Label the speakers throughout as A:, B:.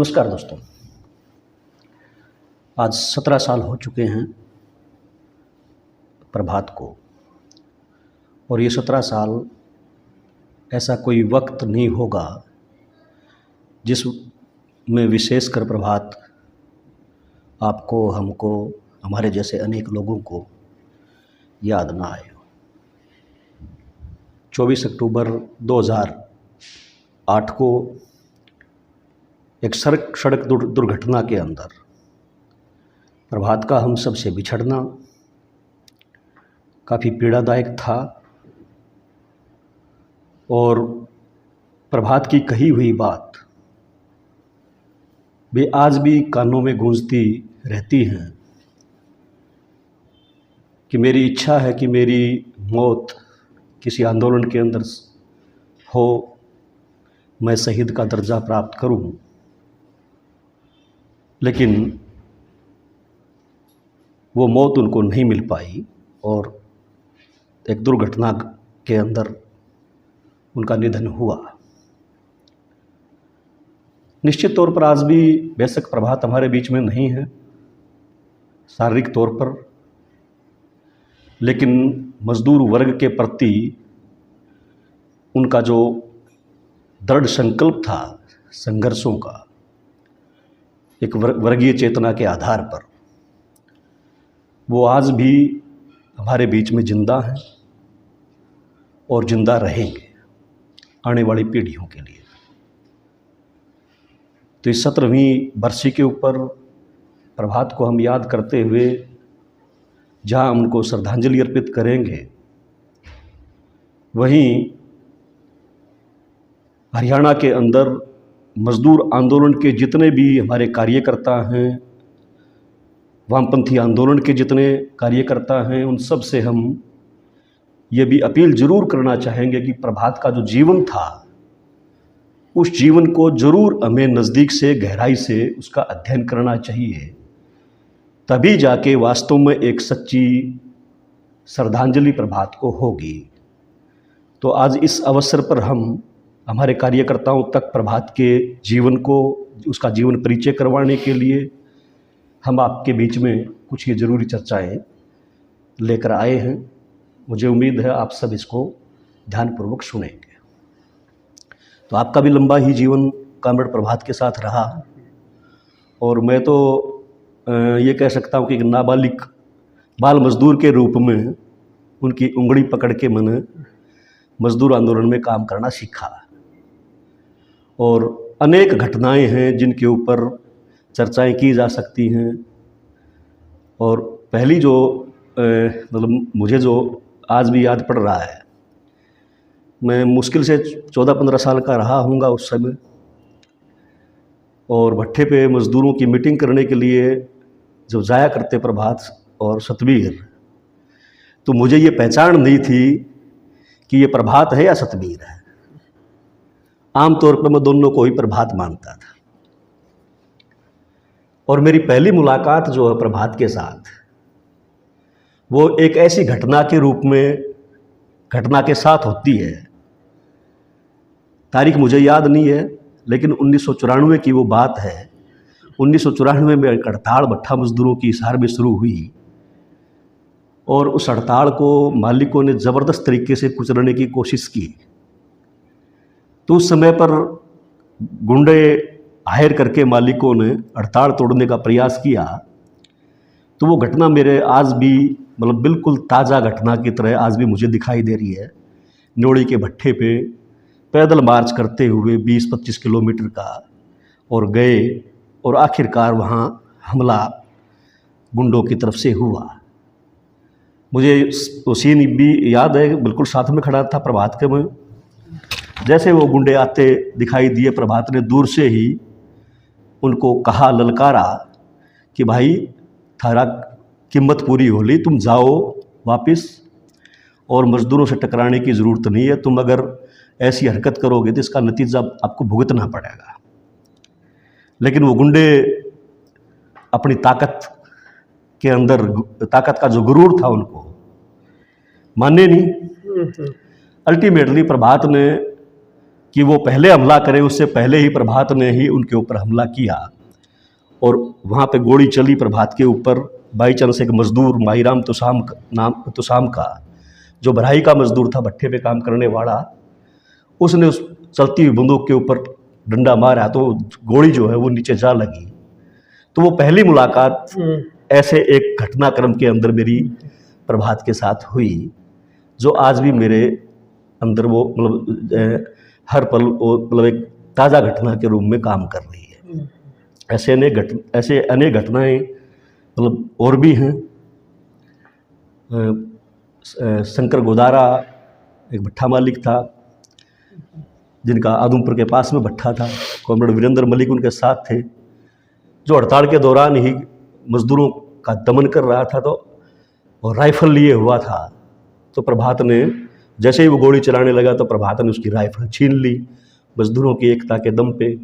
A: नमस्कार दोस्तों। आज 17 साल हो चुके हैं प्रभात को, और ये 17 साल ऐसा कोई वक्त नहीं होगा जिसमें विशेषकर प्रभात आपको, हमको, हमारे जैसे अनेक लोगों को याद ना आए। 24 अक्टूबर 2008 को एक सड़क दुर्घटना के अंदर प्रभात का हम सब से बिछड़ना काफ़ी पीड़ादायक था, और प्रभात की कही हुई बात वे आज भी कानों में गूंजती रहती हैं कि मेरी इच्छा है कि मेरी मौत किसी आंदोलन के अंदर हो, मैं शहीद का दर्जा प्राप्त करूं। लेकिन वो मौत उनको नहीं मिल पाई और एक दुर्घटना के अंदर उनका निधन हुआ। निश्चित तौर पर आज भी बेशक प्रभात हमारे बीच में नहीं है शारीरिक तौर पर, लेकिन मजदूर वर्ग के प्रति उनका जो दृढ़ संकल्प था संघर्षों का, एक वर्गीय चेतना के आधार पर, वो आज भी हमारे बीच में जिंदा हैं और जिंदा रहेंगे आने वाली पीढ़ियों के लिए। तो इस 17वीं बरसी के ऊपर प्रभात को हम याद करते हुए जहाँ उनको श्रद्धांजलि अर्पित करेंगे, वहीं हरियाणा के अंदर मजदूर आंदोलन के जितने भी हमारे कार्यकर्ता हैं, वामपंथी आंदोलन के जितने कार्यकर्ता हैं, उन सब से हम ये भी अपील जरूर करना चाहेंगे कि प्रभात का जो जीवन था उस जीवन को जरूर हमें नज़दीक से, गहराई से उसका अध्ययन करना चाहिए, तभी जाके वास्तव में एक सच्ची श्रद्धांजलि प्रभात को होगी। तो आज इस अवसर पर हम हमारे कार्यकर्ताओं तक प्रभात के जीवन को, उसका जीवन परिचय करवाने के लिए हम आपके बीच में कुछ ये ज़रूरी चर्चाएं लेकर आए हैं। मुझे उम्मीद है आप सब इसको ध्यानपूर्वक सुनेंगे। तो आपका भी लंबा ही जीवन कॉमरेड प्रभात के साथ रहा, और मैं तो ये कह सकता हूँ कि नाबालिग बाल मजदूर के रूप में उनकी उंगली पकड़ के मैंने मजदूर आंदोलन में काम करना सीखा, और अनेक घटनाएं हैं जिनके ऊपर चर्चाएं की जा सकती हैं। और पहली जो मतलब मुझे जो आज भी याद पड़ रहा है, मैं मुश्किल से 14-15 साल का रहा हूँगा उस समय, और भट्ठे पे मज़दूरों की मीटिंग करने के लिए जब जाया करते प्रभात और सतबीर, तो मुझे ये पहचान नहीं थी कि ये प्रभात है या सतबीर है। आमतौर पर मैं दोनों को ही प्रभात मानता था, और मेरी पहली मुलाकात जो है प्रभात के साथ, वो एक ऐसी घटना के रूप में घटना के साथ होती है। तारीख मुझे याद नहीं है, लेकिन 1994 की वो बात है। 1994 में एक हड़ताल भट्ठा मजदूरों की हिसार में शुरू हुई, और उस हड़ताल को मालिकों ने ज़बरदस्त तरीके से कुचलने की कोशिश की। तो उस समय पर गुंडे हायर करके मालिकों ने हड़ताल तोड़ने का प्रयास किया। तो वो घटना मेरे आज भी मतलब बिल्कुल ताज़ा घटना की तरह आज भी मुझे दिखाई दे रही है। न्योड़ी के भट्ठे पे पैदल मार्च करते हुए 20-25 किलोमीटर का, और गए, और आखिरकार वहाँ हमला गुंडों की तरफ से हुआ। मुझे वो सीन भी याद है, बिल्कुल साथ में खड़ा था प्रभात के मैं। जैसे वो गुंडे आते दिखाई दिए, प्रभात ने दूर से ही उनको कहा, ललकारा कि भाई थारा कीमत पूरी हो ली, तुम जाओ वापस, और मज़दूरों से टकराने की ज़रूरत नहीं है। तुम अगर ऐसी हरकत करोगे तो इसका नतीजा आपको भुगतना पड़ेगा। लेकिन वो गुंडे अपनी ताकत के अंदर, ताकत का जो गुरूर था, उनको माने नहीं। अल्टीमेटली प्रभात ने कि वो पहले हमला करें, उससे पहले ही प्रभात ने ही उनके ऊपर हमला किया और वहाँ पे गोली चली प्रभात के ऊपर। बाई चांस एक मजदूर माहीराम तुसाम का, जो भराई का मजदूर था, भट्ठे पे काम करने वाला, उसने उस चलती हुई बंदूक के ऊपर डंडा मारा तो गोली जो है वो नीचे जा लगी। तो वो पहली मुलाकात ऐसे एक घटनाक्रम के अंदर मेरी प्रभात के साथ हुई, जो आज भी मेरे अंदर वो मतलब हर पल वो मतलब एक ताज़ा घटना के रूप में काम कर रही है। ऐसे अनेक घटनाएं मतलब और भी हैं। शंकर गोदारा एक भट्ठा मालिक था, जिनका आदमपुर के पास में भट्ठा था। कॉमरेड वीरेंद्र मलिक उनके साथ थे, जो हड़ताल के दौरान ही मजदूरों का दमन कर रहा था, तो और राइफल लिए हुआ था। तो प्रभात ने जैसे ही वो गोली चलाने लगा तो प्रभात ने उसकी राइफल छीन ली, मजदूरों की एकता के दम पे।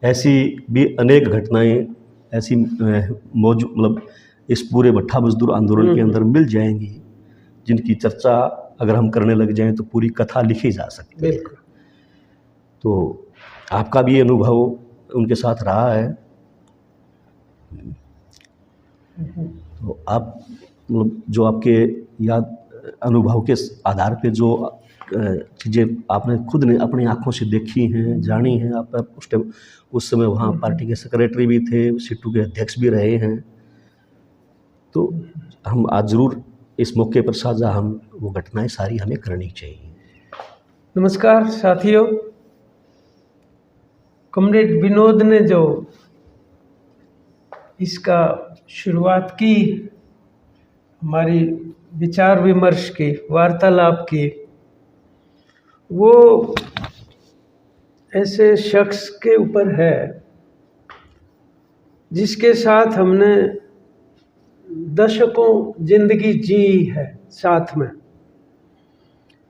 A: ऐसी भी अनेक घटनाएं ऐसी मौजूद मतलब इस पूरे भट्ठा मजदूर आंदोलन के अंदर मिल जाएंगी, जिनकी चर्चा अगर हम करने लग जाएं तो पूरी कथा लिखी जा सकती है। तो आपका भी अनुभव उनके साथ रहा है, तो आप मतलब जो आपके याद अनुभव के आधार पे जो चीज़ें आपने खुद ने अपनी आंखों से देखी हैं, जानी हैं, आप उस समय वहाँ पार्टी के सेक्रेटरी भी थे, सीटू के अध्यक्ष भी रहे हैं, तो हम आज ज़रूर इस मौके पर साझा हम वो घटनाएं सारी हमें करनी चाहिए।
B: नमस्कार साथियों, कॉमरेड विनोद ने जो इसका शुरुआत की, हमारी विचार विमर्श की, वार्तालाप की, वो ऐसे शख्स के ऊपर है जिसके साथ हमने दशकों जिंदगी जी है साथ में,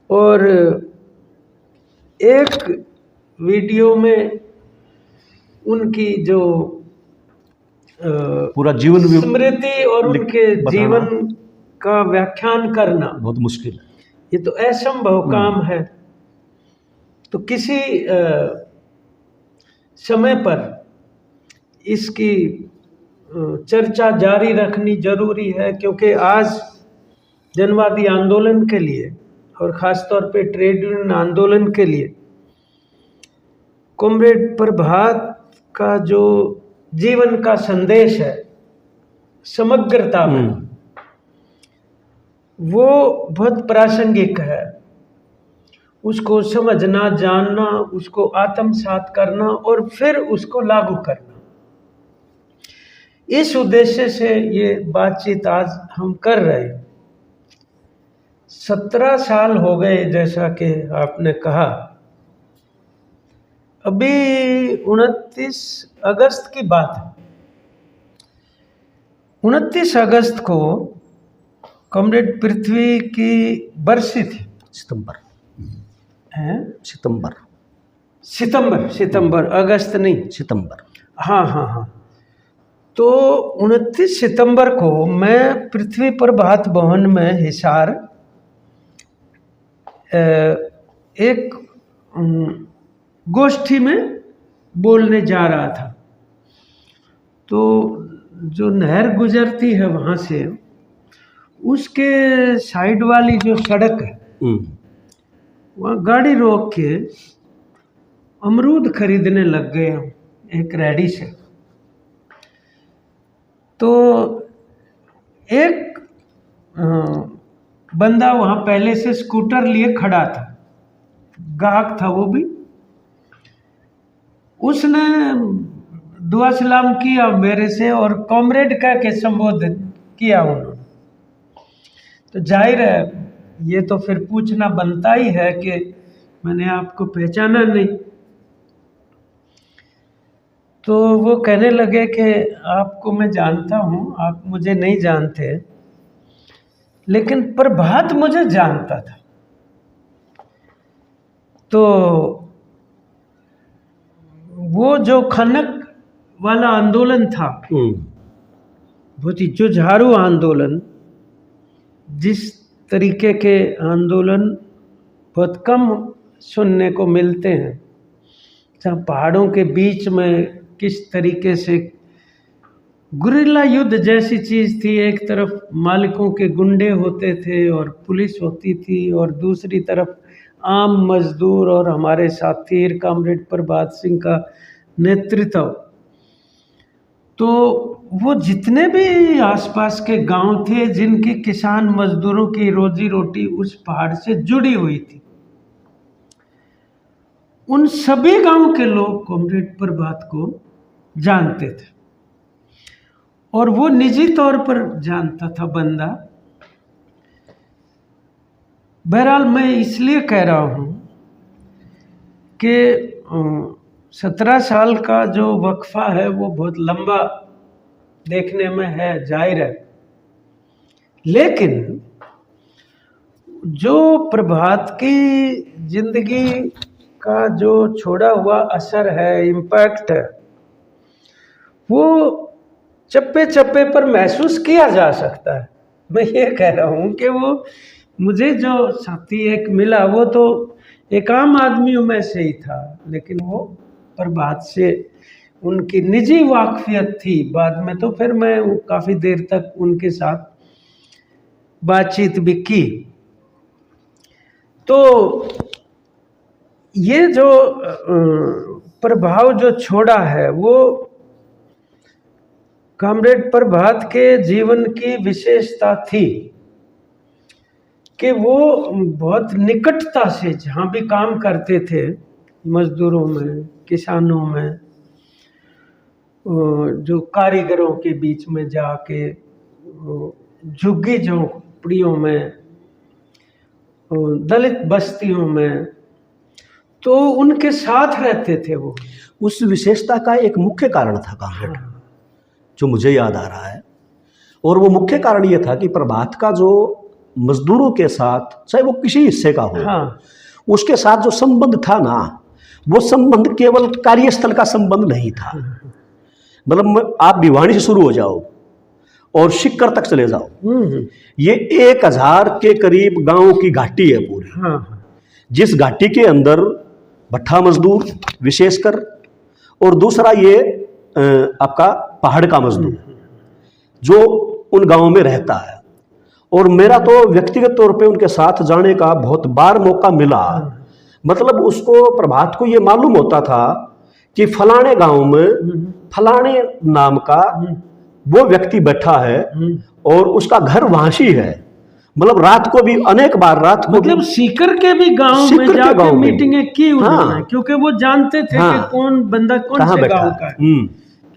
B: और एक वीडियो में उनकी जो
A: पूरा जीवन
B: स्मृति और उनके जीवन का व्याख्यान करना
A: बहुत मुश्किल है,
B: ये तो असंभव काम है। तो किसी समय पर इसकी चर्चा जारी रखनी जरूरी है, क्योंकि आज जनवादी आंदोलन के लिए और ख़ासतौर पे ट्रेड यूनियन आंदोलन के लिए कॉमरेड प्रभात का जो जीवन का संदेश है समग्रता में, वो बहुत प्रासंगिक है। उसको समझना, जानना, उसको आत्मसात करना और फिर उसको लागू करना, इस उद्देश्य से ये बातचीत आज हम कर रहे हैं। 17 साल हो गए जैसा कि आपने कहा। अभी 29 अगस्त की बात है। 29 अगस्त को कॉमरेड पृथ्वी की बरसी थी। सितंबर, अगस्त नहीं,
A: सितंबर।
B: हाँ। तो 29 सितंबर को मैं पृथ्वी प्रभात भवन में हिसार एक गोष्ठी में बोलने जा रहा था। तो जो नहर गुजरती है वहाँ से, उसके साइड वाली जो सड़क है, वहाँ गाड़ी रोक के अमरूद खरीदने लग गए हम एक रेडी से। तो एक बंदा वहाँ पहले से स्कूटर लिए खड़ा था, गाहक था वो भी। उसने दुआ सलाम किया मेरे से और कॉमरेड कह के संबोधित किया उन्होंने। तो जाहिर है ये तो फिर पूछना बनता ही है कि मैंने आपको पहचाना नहीं। तो वो कहने लगे कि आपको मैं जानता हूँ, आप मुझे नहीं जानते, लेकिन प्रभात मुझे जानता था। तो वो जो खनक वाला आंदोलन था, बहुत ही जुझारू आंदोलन, जिस तरीके के आंदोलन बहुत कम सुनने को मिलते हैं, जहाँ पहाड़ों के बीच में किस तरीके से गुरिल्ला युद्ध जैसी चीज़ थी। एक तरफ मालिकों के गुंडे होते थे और पुलिस होती थी, और दूसरी तरफ आम मजदूर और हमारे साथी कॉमरेड प्रभात सिंह का नेतृत्व। तो वो जितने भी आसपास के गांव थे जिनकी किसान मजदूरों की रोजी रोटी उस पहाड़ से जुड़ी हुई थी, उन सभी गांव के लोग कॉमरेड प्रभात को जानते थे, और वो निजी तौर पर जानता था बंदा। बहरहाल मैं इसलिए कह रहा हूँ कि 17 साल का जो वक्फा है वो बहुत लंबा देखने में है, जाहिर है, लेकिन जो प्रभात की जिंदगी का जो छोड़ा हुआ असर है, इम्पैक्ट है, वो चप्पे चप्पे पर महसूस किया जा सकता है। मैं ये कह रहा हूँ कि वो मुझे जो साथी एक मिला वो तो एक आम आदमियों में से ही था, लेकिन वो प्रभात से उनकी निजी वाकफियत थी। बाद में तो फिर मैं काफ़ी देर तक उनके साथ बातचीत भी की। तो ये जो प्रभाव जो छोड़ा है वो कॉमरेड प्रभात के जीवन की विशेषता थी कि वो बहुत निकटता से जहाँ भी काम करते थे, मजदूरों में, किसानों में, जो कारीगरों के बीच में जाके, झुग्गी झोंपड़ियों में, दलित बस्तियों में, तो उनके साथ रहते थे वो।
A: उस विशेषता का एक मुख्य कारण था कॉमरेड, जो मुझे याद आ रहा है, और वो मुख्य कारण ये था कि प्रभात का जो मजदूरों के साथ, चाहे वो किसी हिस्से का हो,
B: हाँ,
A: उसके साथ जो संबंध था ना, वो संबंध केवल कार्यस्थल का संबंध नहीं था। मतलब आप भिवानी से शुरू हो जाओ और सिक्कर तक चले जाओ, ये 1000 के करीब गांवों की घाटी है पूरी।
B: हाँ,
A: जिस घाटी के अंदर भट्ठा मजदूर विशेषकर, और दूसरा ये आपका पहाड़ का मजदूर जो उन गांवों में रहता है। और मेरा तो व्यक्तिगत तौर पे उनके साथ जाने का बहुत बार मौका मिला। मतलब उसको, प्रभात को ये मालूम होता था कि फलाने गांव में फलाने नाम का वो व्यक्ति बैठा है और उसका घर वहां ही है। मतलब रात को भी, अनेक बार रात को,
B: मतलब सीकर के भी गांव में जाके मीटिंगें की उन्होंने, क्योंकि वो जानते थे कि कौन बंदा कौन से गांव का है।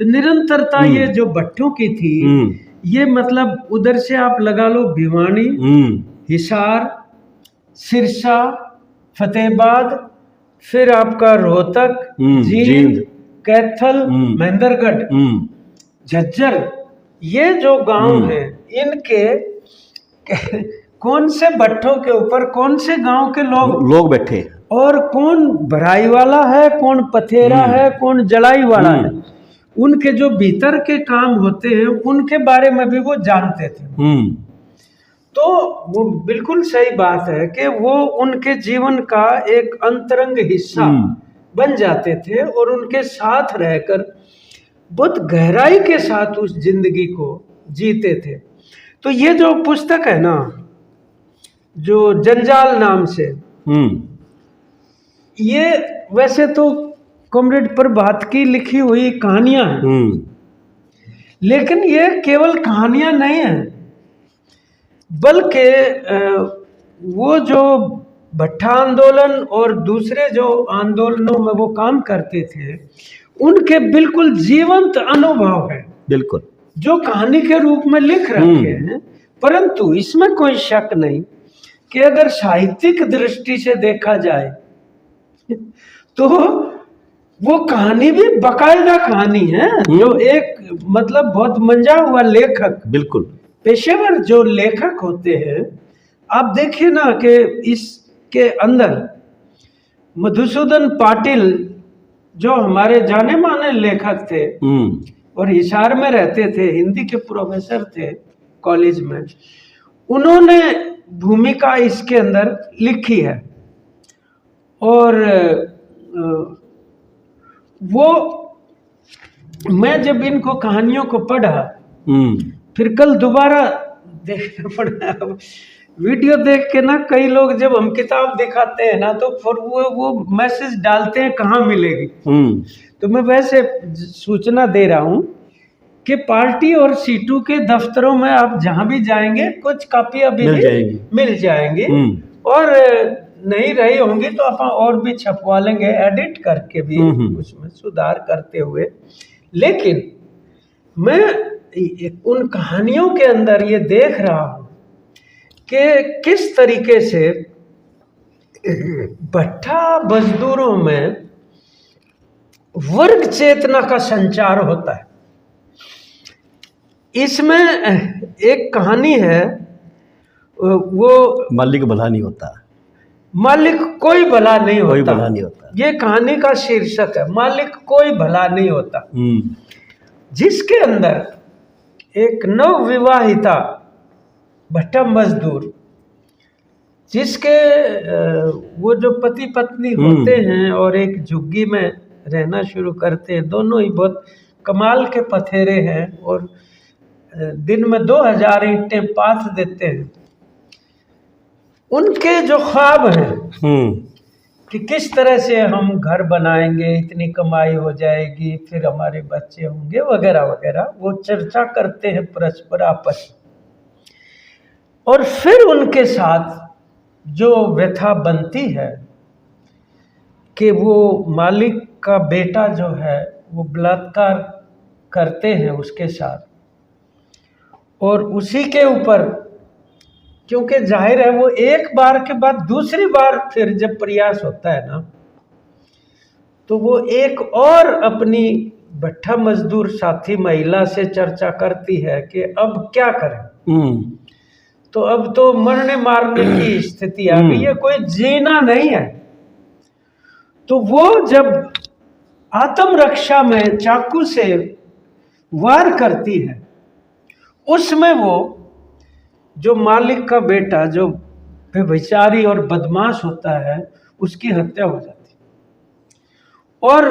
B: तो निरंतरता ये जो भट्टों की थी, ये मतलब उधर से आप लगा लो भिवानी, हिसार, सिरसा, फतेहाबाद, फिर आपका रोहतक, जींद, कैथल, महेंद्रगढ़, झज्जर, ये जो गांव हैं, इनके कौन से भट्टों के ऊपर कौन से गांव के लोग बैठे, और कौन भराई वाला है, कौन पथेरा है, कौन जलाई वाला है, उनके जो भीतर के काम होते हैं उनके बारे में भी वो जानते थे। तो वो बिल्कुल सही बात है कि वो उनके जीवन का एक अंतरंग हिस्सा बन जाते थे और उनके साथ रहकर बहुत गहराई के साथ उस जिंदगी को जीते थे। तो ये जो पुस्तक है ना, जो जंजाल नाम से, ये वैसे तो कॉमरेड प्रभात की लिखी हुई कहानियां हैं, लेकिन ये केवल कहानियां नहीं हैं, बल्कि वो जो भट्ठा आंदोलन और दूसरे जो आंदोलनों में वो काम करते थे, उनके बिल्कुल जीवंत अनुभव है, बिल्कुल, जो कहानी के रूप में लिख रखे हैं। परंतु इसमें कोई शक नहीं कि अगर साहित्यिक दृष्टि से देखा जाए तो वो कहानी भी बाकायदा कहानी है, जो एक मतलब बहुत मंजा हुआ लेखक, बिल्कुल पेशेवर जो लेखक होते हैं, आप देखिए ना कि इसके अंदर मधुसूदन पाटिल जो हमारे जाने माने लेखक थे और हिसार में रहते थे, हिंदी के प्रोफेसर थे कॉलेज में, उन्होंने भूमिका इसके अंदर लिखी है। और वो मैं जब इनको कहानियों को पढ़ा, फिर कल दोबारा देखना पड़ा। वीडियो देख के ना कई लोग जब हम किताब दिखाते हैं ना तो फिर वो मैसेज डालते हैं कहाँ मिलेगी। तो मैं वैसे सूचना दे रहा हूँ कि पार्टी और सीटू के दफ्तरों में आप जहाँ भी जाएंगे कुछ कापियाँ भी मिल जाएंगी और नहीं रही होंगी तो अपन और भी छपवा लेंगे, एडिट करके भी उसमें सुधार करते हुए। लेकिन मैं उन कहानियों के अंदर ये देख रहा हूँ कि किस तरीके से भट्टा मजदूरों में वर्ग चेतना का संचार होता है। इसमें एक कहानी है, वो
A: मालिक भला नहीं होता,
B: मालिक कोई भला नहीं होता,
A: कोई भला नहीं होता।
B: ये कहानी का शीर्षक है, मालिक कोई भला नहीं होता। जिसके अंदर एक नवविवाहिता भट्टा मजदूर, जिसके वो जो पति पत्नी होते हैं और एक झुग्गी में रहना शुरू करते हैं, दोनों ही बहुत कमाल के पथेरे हैं और दिन में 2000 ईंटें पाथ देते हैं। उनके जो ख्वाब हैं कि किस तरह से हम घर बनाएंगे, इतनी कमाई हो जाएगी, फिर हमारे बच्चे होंगे वगैरह वगैरह, वो चर्चा करते हैं परस्पर आपस। और फिर उनके साथ जो व्यथा बनती है कि वो मालिक का बेटा जो है वो बलात्कार करते हैं उसके साथ, और उसी के ऊपर क्योंकि जाहिर है वो एक बार के बाद दूसरी बार फिर जब प्रयास होता है ना तो वो एक और अपनी भट्टा मजदूर साथी महिला से चर्चा करती है कि अब क्या करें। तो अब तो मरने मारने की स्थिति आ गई है, कोई जीना नहीं है। तो वो जब आत्मरक्षा में चाकू से वार करती है, उसमें वो जो मालिक का बेटा जो व्यभिचारी और बदमाश होता है उसकी हत्या हो जाती है। और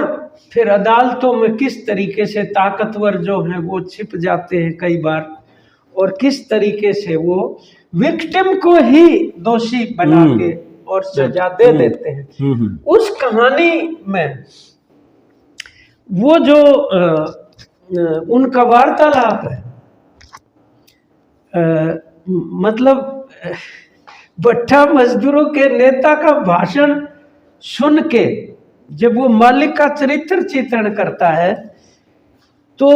B: फिर अदालतों में किस तरीके से ताकतवर जो हैं वो छिप जाते हैं कई बार, और किस तरीके से वो विक्टिम को ही दोषी बना के और सजा दे देते हैं। उस कहानी में वो जो उनका वार्तालाप है, मतलब भट्टा मजदूरों के नेता का भाषण सुन के जब वो मालिक का चरित्र चित्रण करता है तो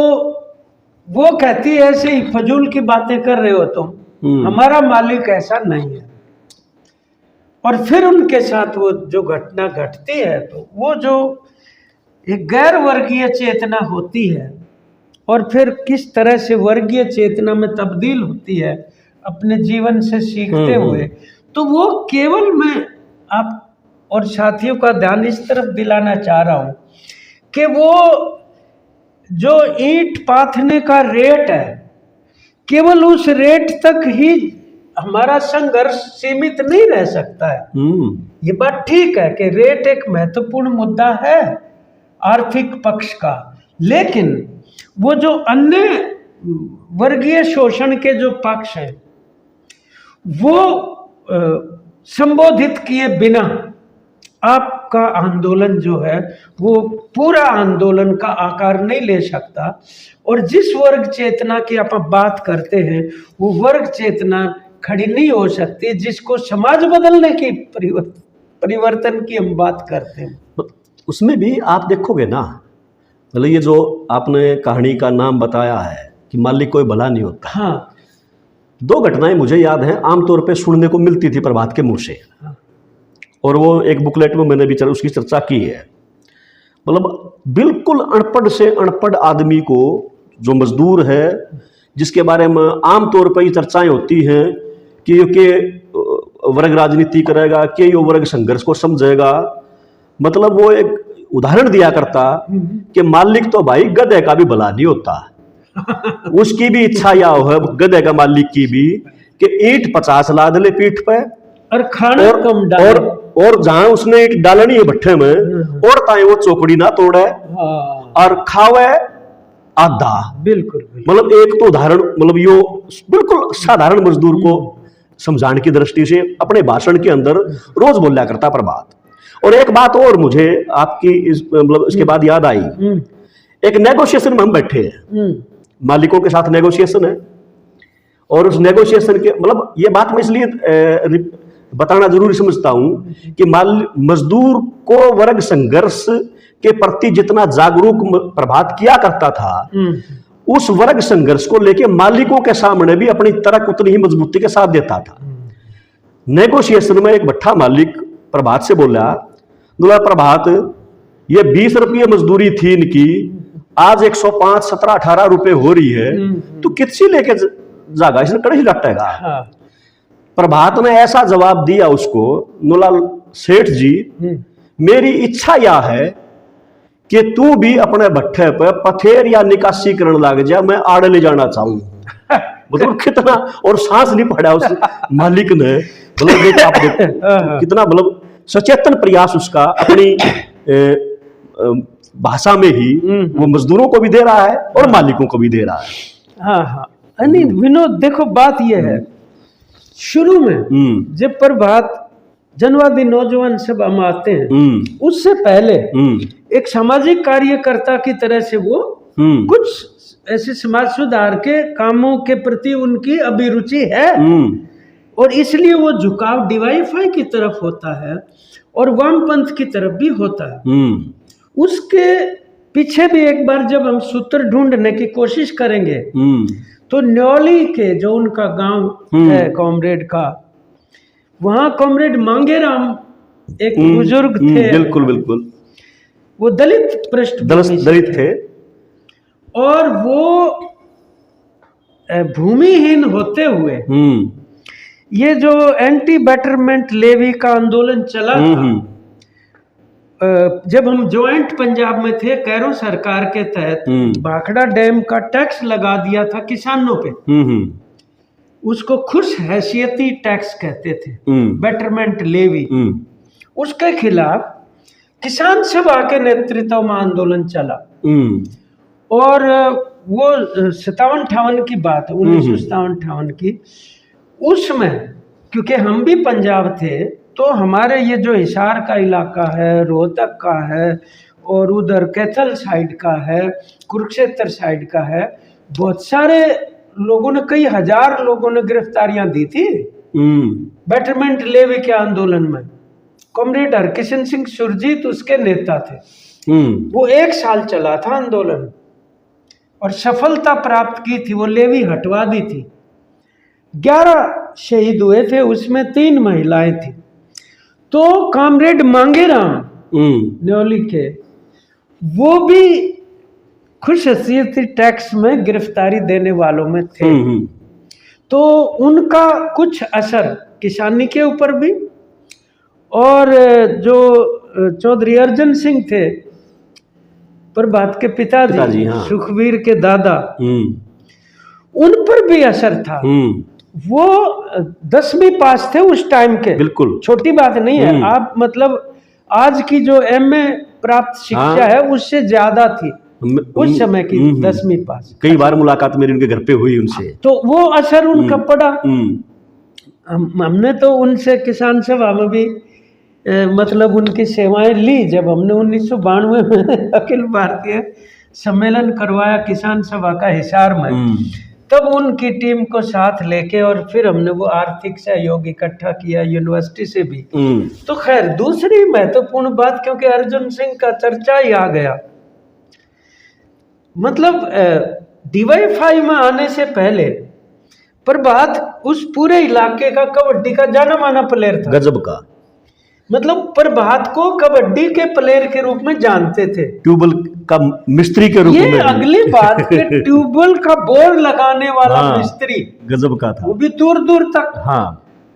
B: वो कहती है ऐसे ही फजूल की बातें कर रहे हो तुम, हमारा मालिक ऐसा नहीं है। और फिर उनके साथ वो जो घटना घटती है तो वो जो एक गैर वर्गीय चेतना होती है और फिर किस तरह से वर्गीय चेतना में तब्दील होती है अपने जीवन से सीखते हुए, तो वो केवल मैं आप और साथियों का ध्यान इस तरफ दिलाना चाह रहा हूं कि वो जो ईंट पाथने का रेट है केवल उस रेट तक ही हमारा संघर्ष सीमित नहीं रह सकता है। ये बात ठीक है कि रेट एक महत्वपूर्ण मुद्दा है आर्थिक पक्ष का, लेकिन वो जो अन्य वर्गीय शोषण के जो पक्ष हैं वो संबोधित किए बिना आपका आंदोलन जो है वो पूरा आंदोलन का आकार नहीं ले सकता। और जिस वर्ग चेतना की आप बात करते हैं वो वर्ग चेतना खड़ी नहीं हो सकती जिसको समाज बदलने की परिवर्तन की हम बात करते हैं।
A: उसमें भी आप देखोगे ना, मतलब ये जो आपने कहानी का नाम बताया है कि मालिक कोई भला नहीं होता।
B: हाँ,
A: दो घटनाएं मुझे याद हैं, आमतौर पे सुनने को मिलती थी प्रभात के मुंह से। हाँ। और वो एक बुकलेट में मैंने भी उसकी चर्चा की है। मतलब बिल्कुल अनपढ़ से अनपढ़ आदमी को, जो मजदूर है, जिसके बारे में आमतौर पर ये चर्चाएं होती हैं कि ये वर्ग राजनीति करेगा, कि ये वर्ग संघर्ष को समझेगा। मतलब वो एक उदाहरण दिया करता कि मालिक तो भाई गधे का भी भला नहीं होता। उसकी भी इच्छा या है गधे का मालिक की भी कि ईंट 50 लाद ले पीठ पे
B: और खाना कम डाले,
A: और जहां उसने ईंट डालनी है भट्ठे में, और ताई वो चौकड़ी ना तोड़े
B: हाँ
A: और खावे आधा।
B: बिल्कुल बिल्कुल।
A: मतलब एक तो उदाहरण, मतलब यो बिल्कुल साधारण मजदूर को समझाने की दृष्टि से अपने भाषण के अंदर रोज बोला करता प्रभात। और एक बात और मुझे आपकी इस मतलब इसके बाद याद आई, एक नेगोशिएशन में हम बैठे हैं, मालिकों के साथ नेगोशिएशन है, और उस नेगोशिएशन के मतलब ये बात मैं इसलिए बताना जरूरी समझता हूं कि मजदूर को वर्ग संघर्ष के प्रति जितना जागरूक प्रभात किया करता था, उस वर्ग संघर्ष को लेके मालिकों के सामने भी अपनी तर्क उतनी ही मजबूती के साथ देता था। नेगोशिएशन में एक भट्ठा मालिक प्रभात से बोला प्रभात, ये 20 रुपये मजदूरी थी इनकी, आज 105, 17, 18 रुपए हो रही है, तो किसी लेके जागा, इसने कड़ी लटेगा।
B: हाँ।
A: प्रभात ने ऐसा जवाब दिया उसको, नूलाल सेठ जी, मेरी इच्छा यह है कि तू भी अपने भट्ठे पे पथेर या निकासी करने लग जा, मैं आड़े ले जाना चाहूं। मतलब कितना, और सांस नहीं पड़ा उस मालिक ने, मतलब आप देखो कितना मतलब सचेतन प्रयास उसका अपनी भाषा में ही वो मजदूरों को भी दे रहा है और मालिकों को भी दे रहा है।
B: हाँ हाँ। विनोद देखो बात यह है, शुरू में जब प्रभात जनवादी नौजवान सभा में आते हैं, उससे पहले एक सामाजिक कार्यकर्ता की तरह से वो कुछ ऐसे समाज सुधार के कामों के प्रति उनकी अभिरुचि है, और इसलिए वो झुकाव डीवाईफाई की तरफ होता है और वामपंथ की तरफ भी होता है। उसके पीछे भी एक बार जब हम सूत्र ढूंढने की कोशिश करेंगे तो न्योली के जो उनका गांव है कॉमरेड का, वहां कॉमरेड मांगेराम एक बुजुर्ग थे,
A: बिल्कुल बिल्कुल,
B: वो दलित पृष्ठभूमि
A: दलित थे,
B: और वो भूमिहीन होते हुए ये जो एंटी बेटरमेंट लेवी का आंदोलन चला था, जब हम ज्वाइंट पंजाब में थे, कैरो सरकार के तहत भाखड़ा डैम का टैक्स लगा दिया था किसानों पे, उसको खुश हैसियती टैक्स कहते थे, बेटरमेंट लेवी। उसके खिलाफ किसान सभा के नेतृत्व में आंदोलन चला, और वो 57-58 की बात है, 1957-58 की। उसमें क्योंकि हम भी पंजाब थे, तो हमारे ये जो हिसार का इलाका है, रोहतक का है, और उधर कैथल साइड का है, कुरुक्षेत्र साइड का है, बहुत सारे लोगों ने, कई हजार लोगों ने गिरफ्तारियां दी थी बेटरमेंट लेवी के आंदोलन में। कॉमरेड हरकिशन सिंह सुरजीत उसके नेता थे। वो 1 साल चला था आंदोलन और सफलता प्राप्त की थी, वो लेवी हटवा दी थी। 11 शहीद हुए थे, उसमें 3 महिलाएं थी। तो कॉमरेड मांगेराम न्योली के, वो भी खुश हसीयती टैक्स में गिरफ्तारी देने वालों में थे। तो उनका कुछ असर किसानी के ऊपर भी, और जो चौधरी अर्जन सिंह थे, प्रभात के पिताजी,
A: हाँ।
B: सुखबीर के दादा, उन पर भी असर था। वो 10वीं पास थे उस टाइम के,
A: बिल्कुल
B: छोटी बात नहीं है। आप मतलब आज की जो MA प्राप्त शिक्षा है उससे ज्यादा थी उस समय की 10वीं पास।
A: कई बार मुलाकात मेरी उनके घर पे हुई उनसे,
B: तो वो असर उनका पड़ा। हमने तो उनसे किसान सभा में भी मतलब उनकी सेवाएं ली। जब हमने 1992 में अखिल भारतीय सम्मेलन करवाया किसान सभा का हिसार में, तब उनकी टीम को साथ लेके, और फिर हमने वो आर्थिक सहयोग इकट्ठा किया यूनिवर्सिटी से भी। तो खैर, दूसरी महत्वपूर्ण बात, क्योंकि अर्जुन सिंह का चर्चा ही आ गया, मतलब DY5 में आने से पहले प्रभात उस पूरे इलाके का कबड्डी का जाना माना प्लेयर था,
A: गजब का।
B: मतलब प्रभात को कबड्डी के प्लेयर के रूप में जानते थे,
A: ट्यूबवेल का मिस्त्री के रूप में।
B: ये अगली बात कि ट्यूबवेल का बोर्ड लगाने वाला मिस्त्री
A: गजब का था,
B: वो भी दूर दूर तक।
A: हाँ।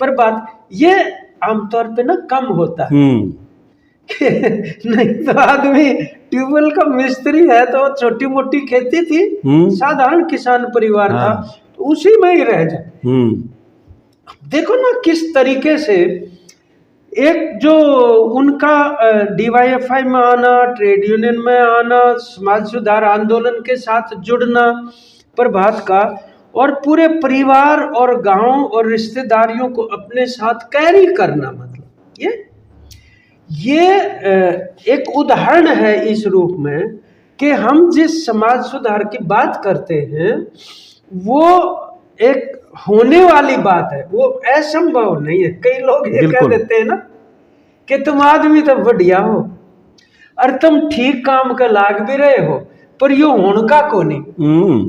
B: प्रभात, ये आमतौर पे ना कम होता है नहीं तो आदमी ट्यूबवेल का मिस्त्री है तो छोटी मोटी खेती थी, साधारण किसान परिवार था, तो उसी में ही रह जाए। देखो ना किस तरीके से एक जो उनका DYFI में आना, ट्रेड यूनियन में आना, समाज सुधार आंदोलन के साथ जुड़ना प्रभात का, और पूरे परिवार और गांव और रिश्तेदारियों को अपने साथ कैरी करना, मतलब ये एक उदाहरण है इस रूप में कि हम जिस समाज सुधार की बात करते हैं वो एक होने वाली बात है, वो असंभव नहीं है। कई लोग ये कह देते हैं ना कि तुम आदमी तो बढ़िया हो और तुम ठीक काम का लाग भी रहे हो, पर यो होने का को नहीं।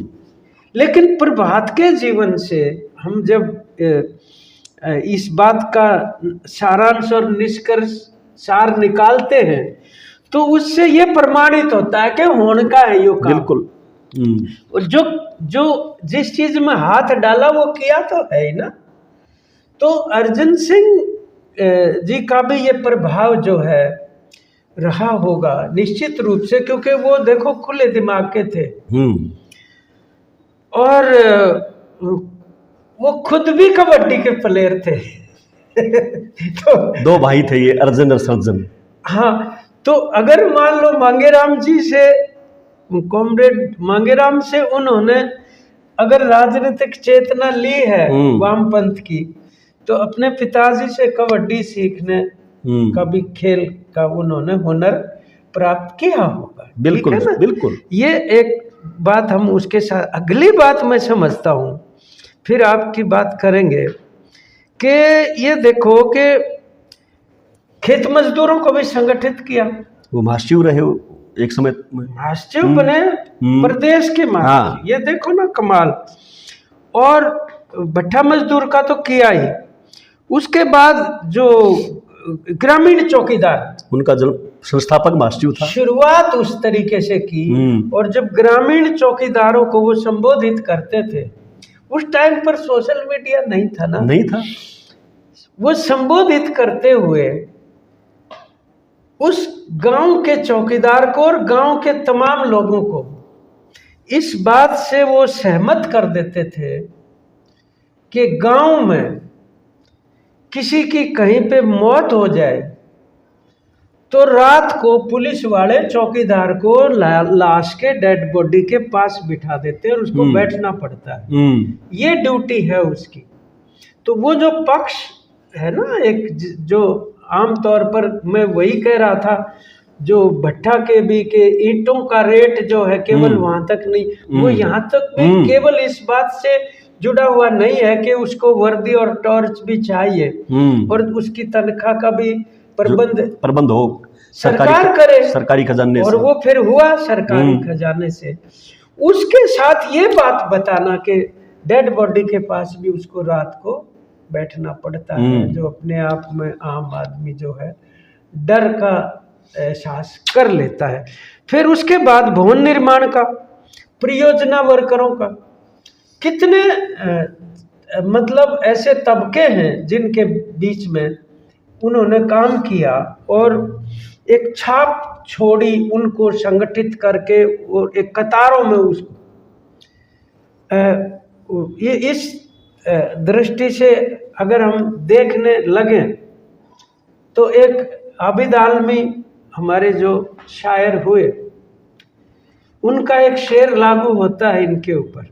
B: लेकिन प्रभात के जीवन से हम जब इस बात का सारांश और निष्कर्ष सार निकालते हैं तो उससे ये प्रमाणित होता है कि होने का है यो काम।
A: बिल्कुल।
B: और जो जिस चीज में हाथ डाला वो किया तो है ही ना। तो अर्जन सिंह जी का भी ये प्रभाव जो है रहा होगा निश्चित रूप से, क्योंकि वो देखो खुले दिमाग के थे और वो खुद भी कबड्डी के प्लेयर थे। तो
A: दो भाई थे ये, अर्जुन और सर्जन।
B: हाँ, तो अगर मान लो मांगेराम जी से, कॉमरेड मांगेराम से उन्होंने अगर राजनीतिक चेतना ली है वामपंथ की, तो अपने पिताजी से कबड्डी सीखने का भी खेल का उन्होंने हुनर प्राप्त किया होगा।
A: बिल्कुल बिल्कुल।
B: ये एक बात हम उसके साथ, अगली बात मैं समझता हूँ, फिर आपकी बात करेंगे कि ये देखो कि खेत मजदूरों को भी संगठित किया।
A: वो महासचिव रहे एक समय,
B: महासचिव बने प्रदेश के महासचिव। ये देखो ना कमाल। और भट्ठा मजदूर का तो किया ही, उसके बाद जो ग्रामीण चौकीदार,
A: उनका जन्म संस्थापक महासचिव था,
B: शुरुआत उस तरीके से की। और जब ग्रामीण चौकीदारों को वो संबोधित करते थे, उस टाइम पर सोशल मीडिया नहीं था ना,
A: नहीं था,
B: वो संबोधित करते हुए उस गांव के चौकीदार को और गांव के तमाम लोगों को इस बात से वो सहमत कर देते थे कि गांव में किसी की कहीं पे मौत हो जाए तो रात को पुलिस वाले चौकीदार को लाश के डेड बॉडी के पास बिठा देते हैं और उसको बैठना पड़ता है। ये ड्यूटी है उसकी। तो वो जो पक्ष है ना, एक जो आमतौर पर मैं वही कह रहा था, जो भट्ठा के भी के ईंटों का रेट जो है केवल वहां तक नहीं, वो यहाँ तक भी केवल इस बात से जुड़ा हुआ नहीं है कि उसको वर्दी और टॉर्च भी चाहिए और उसकी तनख्वाह का भी प्रबंध हो, सरकार करे,
A: सरकारी खजाने
B: और
A: से।
B: वो फिर हुआ सरकारी खजाने से। उसके साथ ये बात बताना कि डेड बॉडी के पास भी उसको रात को बैठना पड़ता है, जो अपने आप में आम आदमी जो है डर का एहसास कर लेता है। फिर उसके बाद भवन निर्माण का, परियोजना वर्करों का, कितने मतलब ऐसे तबके हैं जिनके बीच में उन्होंने काम किया और एक छाप छोड़ी, उनको संगठित करके और एक कतारों में उसको ये इस दृष्टि से अगर हम देखने लगें तो एक आबिद आलमी हमारे जो शायर हुए, उनका एक शेर लागू होता है इनके ऊपर।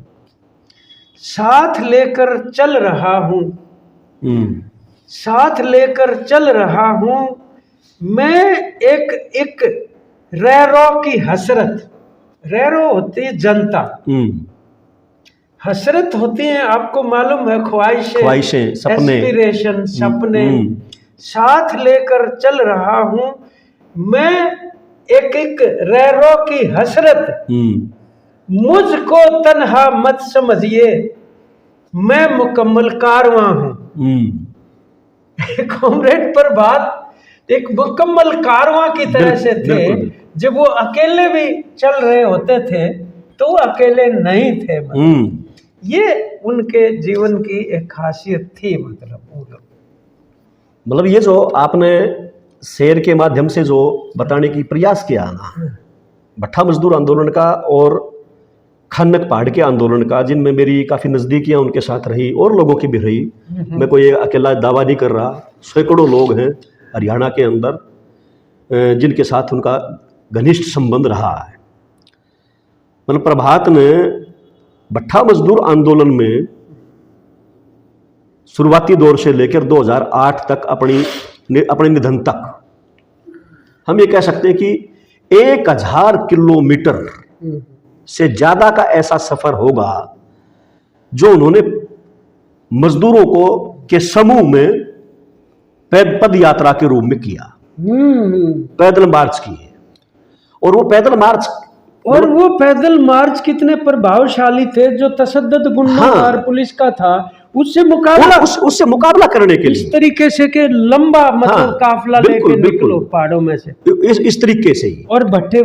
B: साथ लेकर चल रहा हूँ, साथ लेकर चल रहा हूँ मैं एक रैरो की हसरत। रैरो होती है जनता, हसरत होती है आपको मालूम है ख्वाहिशें, सपने, एस्पिरेशन, सपने। साथ लेकर चल रहा हूँ मैं एक रैरो की हसरत, मुझको तन्हा मत समझिए मैं मुकम्मल कारवां हूँ। कॉमरेड प्रभात एक मुकम्मल कारवां की तरह से थे। जब वो अकेले भी चल रहे होते थे तो वो अकेले नहीं थे। ये उनके जीवन की एक खासियत थी।
A: मतलब ये जो आपने शेर के माध्यम से जो बताने की प्रयास किया ना, भट्ठा मजदूर आंदोलन का और खानक पहाड़ के आंदोलन का, जिनमें मेरी काफ़ी नज़दीकियाँ उनके साथ रही और लोगों की भी रही। मैं कोई अकेला दावा नहीं कर रहा, सैकड़ों लोग हैं हरियाणा के अंदर जिनके साथ उनका घनिष्ठ संबंध रहा है। मतलब प्रभात ने भट्टा मजदूर आंदोलन में शुरुआती दौर से लेकर 2008 तक अपने निधन तक हम ये कह सकते हैं कि 1000 किलोमीटर से ज्यादा का ऐसा सफर होगा जो उन्होंने मजदूरों को के समूह में पद यात्रा के रूप में किया, पैदल मार्च किए। और वो पैदल मार्च
B: कितने प्रभावशाली थे, जो तशद्दुद गुंडागर्दी पुलिस का था उससे मुकाबला
A: करने के लिए
B: इस तरीके से के लंबा मतलब काफला लेके निकलो पहाड़ों में से,
A: इस तरीके से ही।
B: और भट्टे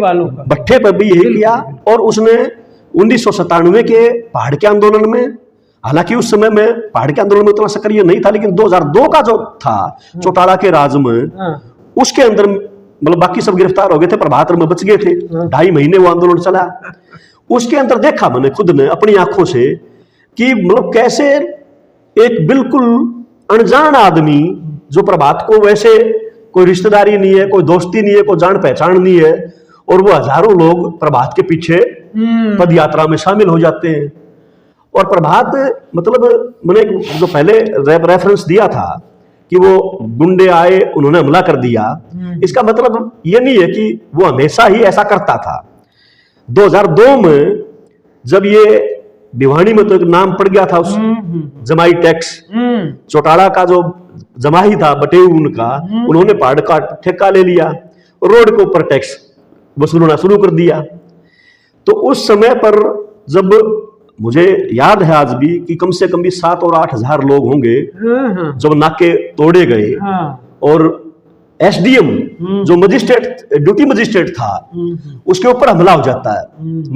B: पर भी
A: यही किया। और उसने 1997 के पहाड़ के आंदोलन में, हालांकि उस समय में पहाड़ के आंदोलन में उतना सक्रिय नहीं था, लेकिन 2002 का जो था चौटाला के राज में, उसके अंदर मतलब बाकी सब गिरफ्तार हो गए थे, प्रभात में बच गए थे। 2.5 महीने वो आंदोलन चला। उसके अंदर देखा मैंने खुद ने अपनी आंखों से कि मतलब कैसे एक बिल्कुल अनजान आदमी, जो प्रभात को वैसे कोई रिश्तेदारी नहीं है, कोई दोस्ती नहीं है, कोई जान पहचान नहीं है, और वो हजारों लोग प्रभात के पीछे पद यात्रा में शामिल हो जाते हैं। और प्रभात मतलब मैंने जो पहले रेफरेंस दिया था कि वो गुंडे आए, उन्होंने हमला कर दिया, इसका मतलब ये नहीं है कि वो हमेशा ही ऐसा करता था। 2002 में जब ये भिवानी में तो एक नाम पड़ गया था उस जमाई टैक्स, चौटाला का जो जमाई था बटेऊ उनका, उन्होंने पहाड़ का ठेका ले लिया, रोड के ऊपर टैक्स वसूलना शुरू कर दिया। तो उस समय पर जब मुझे याद है आज भी कि कम से कम भी 7 और 8 हजार लोग होंगे जब नाके तोड़े गए, और एसडीएम जो मजिस्ट्रेट, ड्यूटी मजिस्ट्रेट था, उसके ऊपर हमला हो जाता है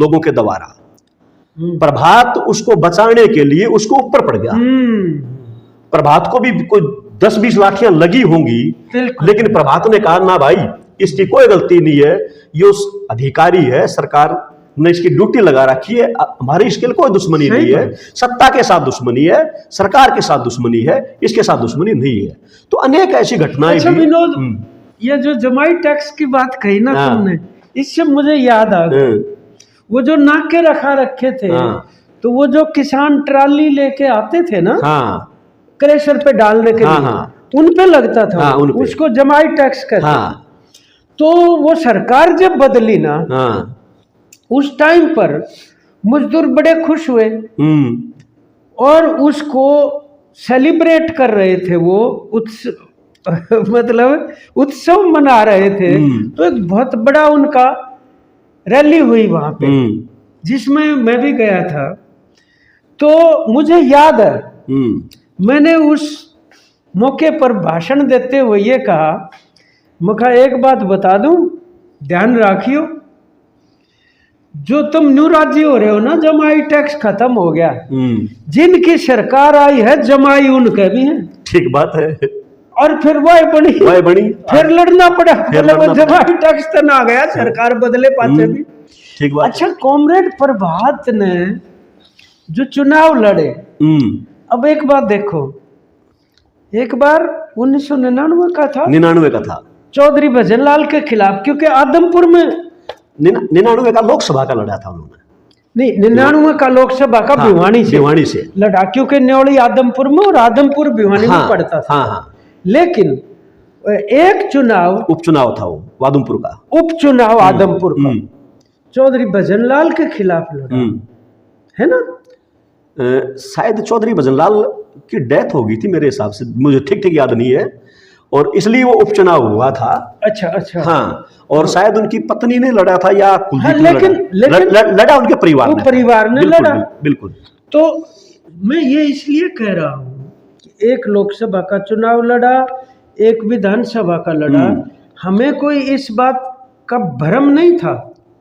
A: लोगों के द्वारा। प्रभात उसको बचाने के लिए उसको ऊपर पड़ गया। प्रभात को भी कोई 10-20 लाठियां लगी होंगी, लेकिन प्रभात ने कहा ना भाई, इसकी कोई गलती नहीं है, ये उस अधिकारी है, सरकार ने इसकी ड्यूटी लगा रखी है, हमारी इसके कोई दुश्मनी नहीं है, सत्ता के साथ दुश्मनी है, सरकार के साथ दुश्मनी है, इसके साथ दुश्मनी नहीं है। तो अनेक ऐसी घटनाएं भी।
B: विनोद, ये जो जमाई टैक्स की बात कही ना तुमने, इससे मुझे याद आ गया, वो जो नाके रखे थे, तो वो जो किसान ट्राली लेके आते थे ना, क्रेशर पे डालने के लिए, उन पे लगता था, उसको जमाई टैक्स कहते। तो वो सरकार जब बदली ना, उस टाइम पर मजदूर बड़े खुश हुए और उसको सेलिब्रेट कर रहे थे, वो मतलब उत्सव मना रहे थे। तो एक बहुत बड़ा उनका रैली हुई वहां पे, जिसमें मैं भी गया था। तो मुझे याद है, मैंने उस मौके पर भाषण देते हुए ये कहा, मैं एक बात बता दूं, ध्यान रखियो, जो तुम न्यू राज्य हो रहे हो ना, जमाई टैक्स खत्म हो गया, जिनकी सरकार आई है जमाई उनके भी हैं।
A: ठीक बात है।
B: और फिर वह बनी फिर लड़ना पड़ा, जमाई टैक्स तो ना गया, सरकार बदले पाते भी।
A: ठीक बात।
B: अच्छा, कॉमरेड प्रभात ने जो चुनाव लड़े, अब एक बात देखो, एक बार 1999 का था,
A: 99 का था,
B: चौधरी भजनलाल के खिलाफ, क्योंकि आदमपुर में
A: 99 का लोकसभा का लड़ा था उन्होंने।
B: नहीं, 99 का लोकसभा का भिवानी से लड़ा, क्योंकि न्योली आदमपुर में और आदमपुर भिवानी में पड़ता था। लेकिन एक चुनाव, उपचुनाव था वो आदमपुर का, उपचुनाव आदमपुर का, चौधरी भजनलाल के खिलाफ लड़ा, है ना?
A: शायद चौधरी भजनलाल की डेथ हो गई थी मेरे हिसाब से, मुझे ठीक याद नहीं है, और इसलिए वो उपचुनाव हुआ था।
B: अच्छा।
A: हाँ, और शायद उनकी पत्नी ने लड़ा था या कुलदीप
B: लेकिन
A: लड़ा उनके परिवार ने
B: लड़ा।
A: बिल्कुल।
B: तो मैं ये इसलिए कह रहा हूँ, एक लोकसभा का चुनाव लड़ा, एक विधानसभा का लड़ा, हमें कोई इस बात का भ्रम नहीं था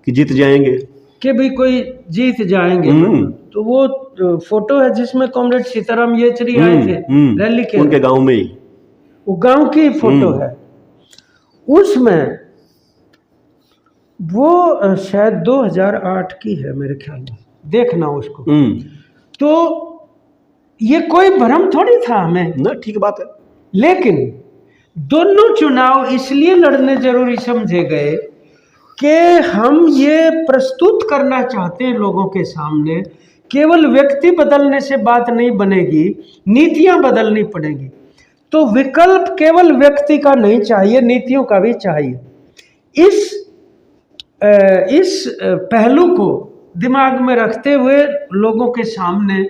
A: कि जीत जाएंगे,
B: कि भी कोई जीत जाएंगे। तो वो फोटो है जिसमें कॉमरेड सीताराम येचुरी आए थे रैली के,
A: उनके गांव में ही,
B: वो गांव की फोटो है। उसमें वो शायद 2008 की है मेरे ख्याल में, देखना उसको। तो ये कोई भ्रम थोड़ी था हमें
A: ना, ठीक बात है।
B: लेकिन दोनों चुनाव इसलिए लड़ने जरूरी समझे गए कि हम ये प्रस्तुत करना चाहते हैं लोगों के सामने, केवल व्यक्ति बदलने से बात नहीं बनेगी, नीतियां बदलनी पड़ेगी। तो विकल्प केवल व्यक्ति का नहीं चाहिए, नीतियों का भी चाहिए। इस पहलू को दिमाग में रखते हुए लोगों के सामने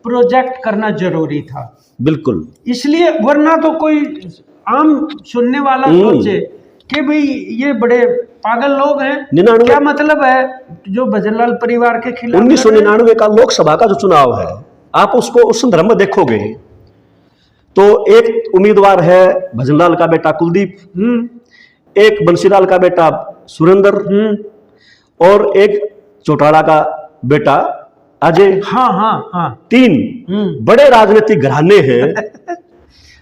B: प्रोजेक्ट करना जरूरी था।
A: बिल्कुल,
B: इसलिए, वरना तो कोई आम सुनने वाला सोचे कि भाई ये बड़े पागल लोग हैं,
A: 99
B: क्या मतलब है जो भजनलाल परिवार के खिलाफ।
A: 1999 का लोकसभा का जो चुनाव है, आप उसको उस संदर्भ में देखोगे तो एक उम्मीदवार है भजनलाल का बेटा कुलदीप, एक बंसीलाल का बेटा सुरेंद्र, और एक चौटाला का बेटा अजय।
B: हाँ हाँ हाँ,
A: 3 बड़े राजनीतिक घराने हैं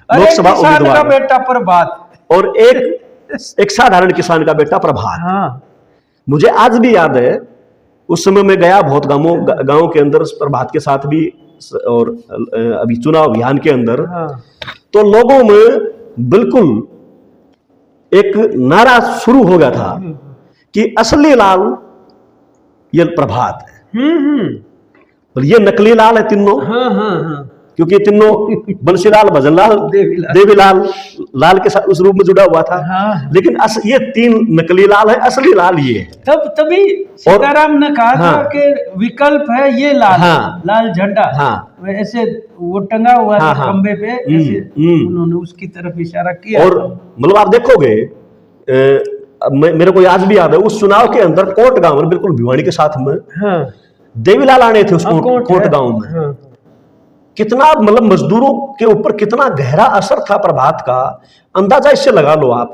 A: लोकसभा उम्मीदवार
B: का बेटा प्रभात,
A: और एक साधारण किसान का बेटा प्रभात।
B: हाँ।
A: मुझे आज भी याद है, उस समय मैं गया बहुत गांवों के अंदर प्रभात के साथ भी, और अभी चुनाव अभियान के अंदर,
B: हाँ।
A: तो लोगों में बिल्कुल एक नारा शुरू हो गया था कि असली लाल ये प्रभात है, और ये नकली लाल है तीनों।
B: हाँ हाँ हाँ,
A: क्योंकि तीनों बंसीलाल, भजनलाल, देवीलाल लाल के साथ उस रूप में जुड़ा हुआ था।
B: हाँ।
A: लेकिन ये 3 नकली लाल है, असली लाल ये है।
B: तभी सीताराम ने कहा
A: हाँ,
B: था कि विकल्प है ये लाल,
A: हाँ,
B: लाल झंडा।
A: हाँ,
B: ऐसे वो टंगा हुआ था खंबे पे, ऐसे उन्होंने उसकी तरफ इशारा किया।
A: और मतलब आप देखोगे, मेरे को आज भी याद है, उस चुनाव के अंदर कोट गांव में, बिल्कुल भिवानी के साथ में,
B: हाँ,
A: देवीलाल आने थे उस कोट गांव में।
B: हाँ।
A: कितना मतलब मजदूरों के ऊपर कितना गहरा असर था प्रभात का, अंदाजा इससे लगा लो आप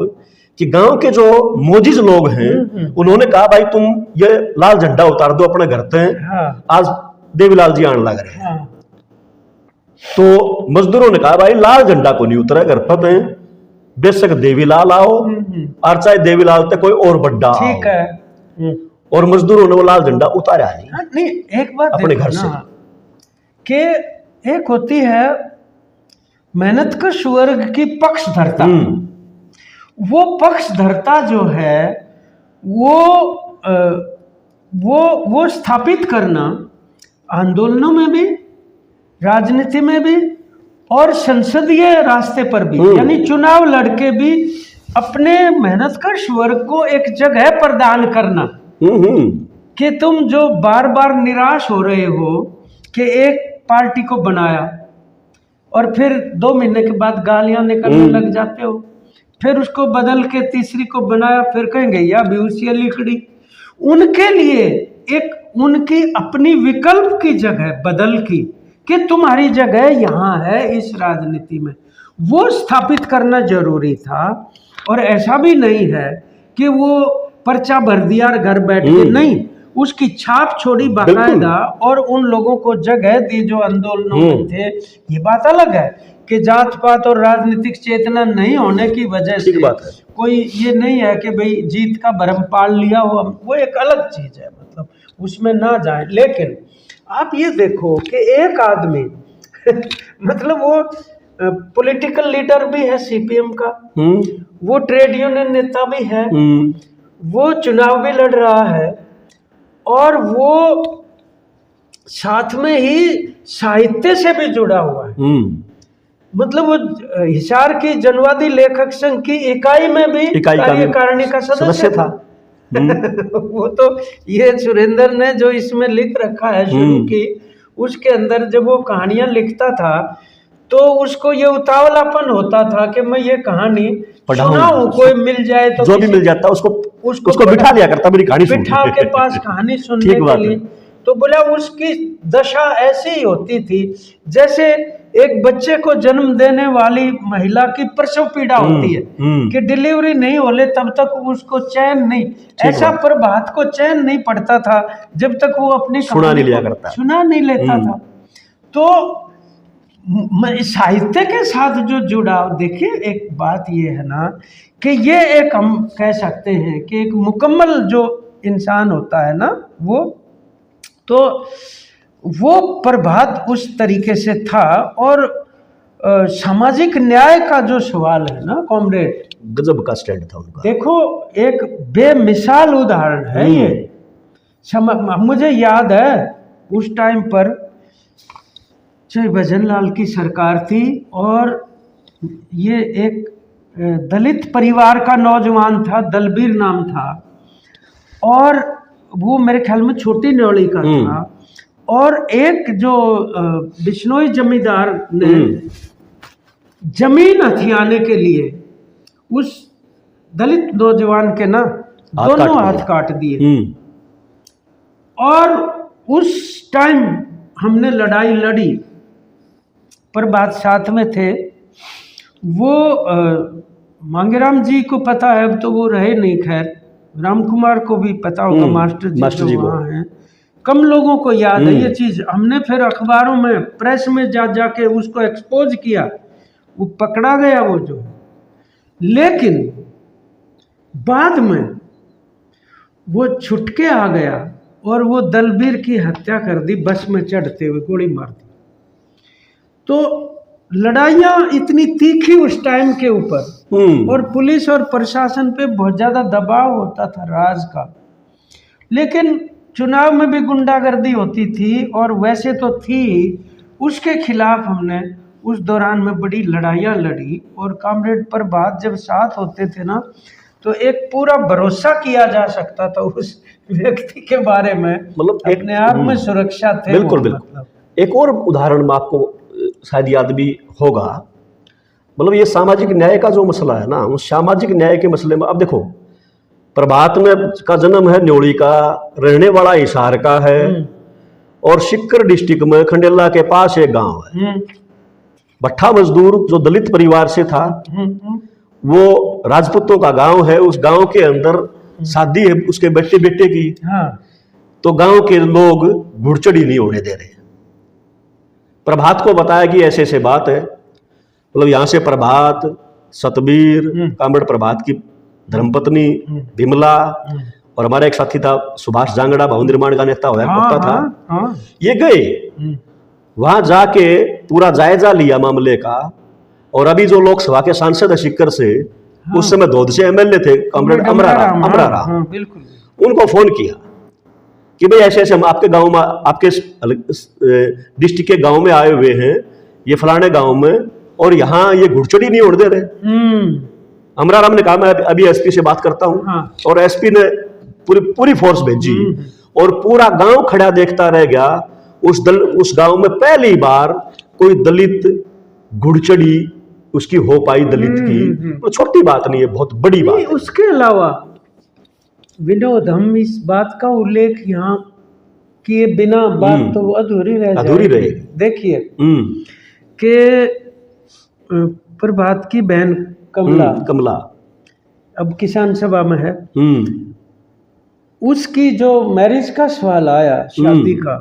A: कि गांव के जो मोजिज लोग हैं उन्होंने कहा भाई तुम ये लाल झंडा उतार दो अपने घर पे।
B: हाँ।
A: आज देवीलाल जी आने लग रहे हैं।
B: हाँ।
A: तो मजदूरों ने कहा भाई लाल झंडा को नहीं उतरा घर पे, बेशक देवीलाल आओ, और चाहे देवीलाल तक कोई और बड्डा,
B: ठीक है।
A: और मजदूरों ने वो लाल झंडा उतारा
B: नहीं। एक बात
A: अपने घर से,
B: कि एक होती है मेहनतकश वर्ग की पक्षधरता, वो पक्षधरता जो है वो स्थापित करना आंदोलनों में भी, राजनीति में भी, और संसदीय रास्ते पर भी, यानी चुनाव लड़के भी अपने मेहनतकश वर्ग को एक जगह प्रदान करना कि तुम जो बार बार निराश हो रहे हो कि एक पार्टी को बनाया और फिर 2 महीने के बाद गालियां निकलने लग जाते हो, फिर उसको बदल के तीसरी को बनाया, फिर कहेंगे या बेउसिया लिखड़ी। उनके लिए एक उनकी अपनी विकल्प की जगह बदल की कि तुम्हारी जगह यहाँ है इस राजनीति में, वो स्थापित करना जरूरी था। और ऐसा भी नहीं है कि वो पर्चा भर दिया और घर बैठ के, नहीं, उसकी छाप छोड़ी बाकायदा, और उन लोगों को जगह दी जो आंदोलनों में थे। ये बात अलग है कि जात पात और राजनीतिक चेतना नहीं होने की वजह से कोई ये नहीं है कि भाई जीत का भरम पाल लिया हो, वो एक अलग चीज है, मतलब उसमें ना जाए। लेकिन आप ये देखो कि एक आदमी मतलब वो पॉलिटिकल लीडर भी है सीपीएम का, वो ट्रेड यूनियन नेता भी है, वो चुनाव भी लड़ रहा है, और वो साथ में ही साहित्य से भी जुड़ा हुआ है। मतलब वो हिसार की जनवादी लेखक संघ की इकाई में भी कार्यकारिणी का सदस्य था। वो तो ये सुरेंद्र ने जो इसमें लिख रखा है शुरू की, उसके अंदर जब वो कहानियां लिखता था तो उसको ये उतावलापन होता था कि मैं ये कहानी सुनाऊं, कोई मिल जाए तो, जो भी मिल जाता उसको बिठा लिया करता, मेरी कहानी बिठा के पास कहानी सुनने के लिए। तो बोला उसकी दशा ऐसी ही होती थी जैसे एक बच्चे को जन्म देने वाली महिला की प्रसव पीड़ा होती है कि डिलीवरी नहीं होले तब तक उसको चैन नहीं, ऐसा प्रभात को चैन नहीं पड़ता था जब तक वो अपनी सुना नहीं लेता था। तो साहित्य के साथ जो जुड़ाव, देखिए एक बात ये है ना कि ये एक हम कह सकते हैं कि एक मुकम्मल जो इंसान होता है ना, वो प्रभात उस तरीके से था। और सामाजिक न्याय का जो सवाल है ना कॉमरेड,
A: गजब का स्टैंड था उनका।
B: देखो एक बेमिसाल उदाहरण है ये। मुझे याद है उस टाइम पर श्री भजनलाल की सरकार थी और ये एक दलित परिवार का नौजवान था, दलबीर नाम था, और वो मेरे ख्याल में छोटी न्योली का था। और एक जो बिश्नोई जमींदार ने जमीन हथियाने के लिए उस दलित नौजवान के ना दोनों हाथ काट दिए। और उस टाइम हमने लड़ाई लड़ी, पर बात साथ में थे वो मांगेराम जी को पता है, अब तो वो रहे नहीं, खैर राम कुमार को भी पता होगा, मास्टर जी जो वहाँ हैं। कम लोगों को याद है ये चीज़। हमने फिर अखबारों में, प्रेस में जाके उसको एक्सपोज किया, वो पकड़ा गया वो जो। लेकिन बाद में वो छुट के आ गया और वो दलबीर की हत्या कर दी, बस में चढ़ते हुए गोली मार दी। तो लड़ाइयाँ इतनी तीखी उस टाइम के ऊपर, और पुलिस और प्रशासन पे बहुत ज़्यादा दबाव होता था राज का। लेकिन चुनाव में भी गुंडागर्दी होती थी, और वैसे तो थी, उसके खिलाफ हमने उस दौरान में बड़ी लड़ाइयाँ लड़ी। और कॉमरेड प्रभात जब साथ होते थे ना, तो एक पूरा भरोसा किया जा सकता था उस व्यक्ति के बारे में, मतलब अपने आप में सुरक्षा थे।
A: बिल्कुल बिल्कुल। एक और उदाहरण में आपको शायद याद भी होगा, मतलब ये सामाजिक न्याय का जो मसला है ना, उस सामाजिक न्याय के मसले में अब देखो, प्रभात में का जन्म है न्योली का, रहने वाला हिसार का है, और सिक्कर डिस्ट्रिक्ट में खंडेला के पास एक गांव है। भट्ठा मजदूर जो दलित परिवार से था, वो राजपूतों का गांव है। उस गांव के अंदर शादी है उसके बेटे की। तो गांव के लोग घुड़चड़ी नहीं होने दे रहे। प्रभात को बताया कि ऐसे ऐसे बात है, मतलब यहाँ से प्रभात, सतबीर, कॉमरेड प्रभात की धर्मपत्नी विमला, और हमारा एक साथी था सुभाष जांगड़ा, भवन निर्माण का नेता हुआ करता था, ये गए वहां जाके पूरा जायजा लिया मामले का। और अभी जो लोकसभा के सांसद है सिक्कर से, उस समय धोद से एमएलए थे कॉमरेड अमरारा, उनको फोन किया कि भाई ऐसे ऐसे हम आपके गांव में, आपके डिस्ट्रिक्ट के गांव में आए हुए हैं, ये फलाने गांव में, और यहाँ ये घुड़चड़ी नहीं उड़ दे रहे। अमराराम ने कहा मैं अभी एसपी से बात करता हूँ। और एसपी ने पूरी फोर्स भेजी, और पूरा गांव खड़ा देखता रह गया। उस गांव में पहली बार कोई दलित घुड़चड़ी उसकी हो पाई, दलित की। तो छोटी बात नहीं है, बहुत बड़ी बात है।
B: उसके अलावा विनोद, हम इस बात का उल्लेख यहाँ किए बिना बात तो अधूरी रहेगी। देखिए कि प्रभात की बहन कमला अब किसान सभा में है, उसकी जो मैरिज का सवाल आया, शादी का,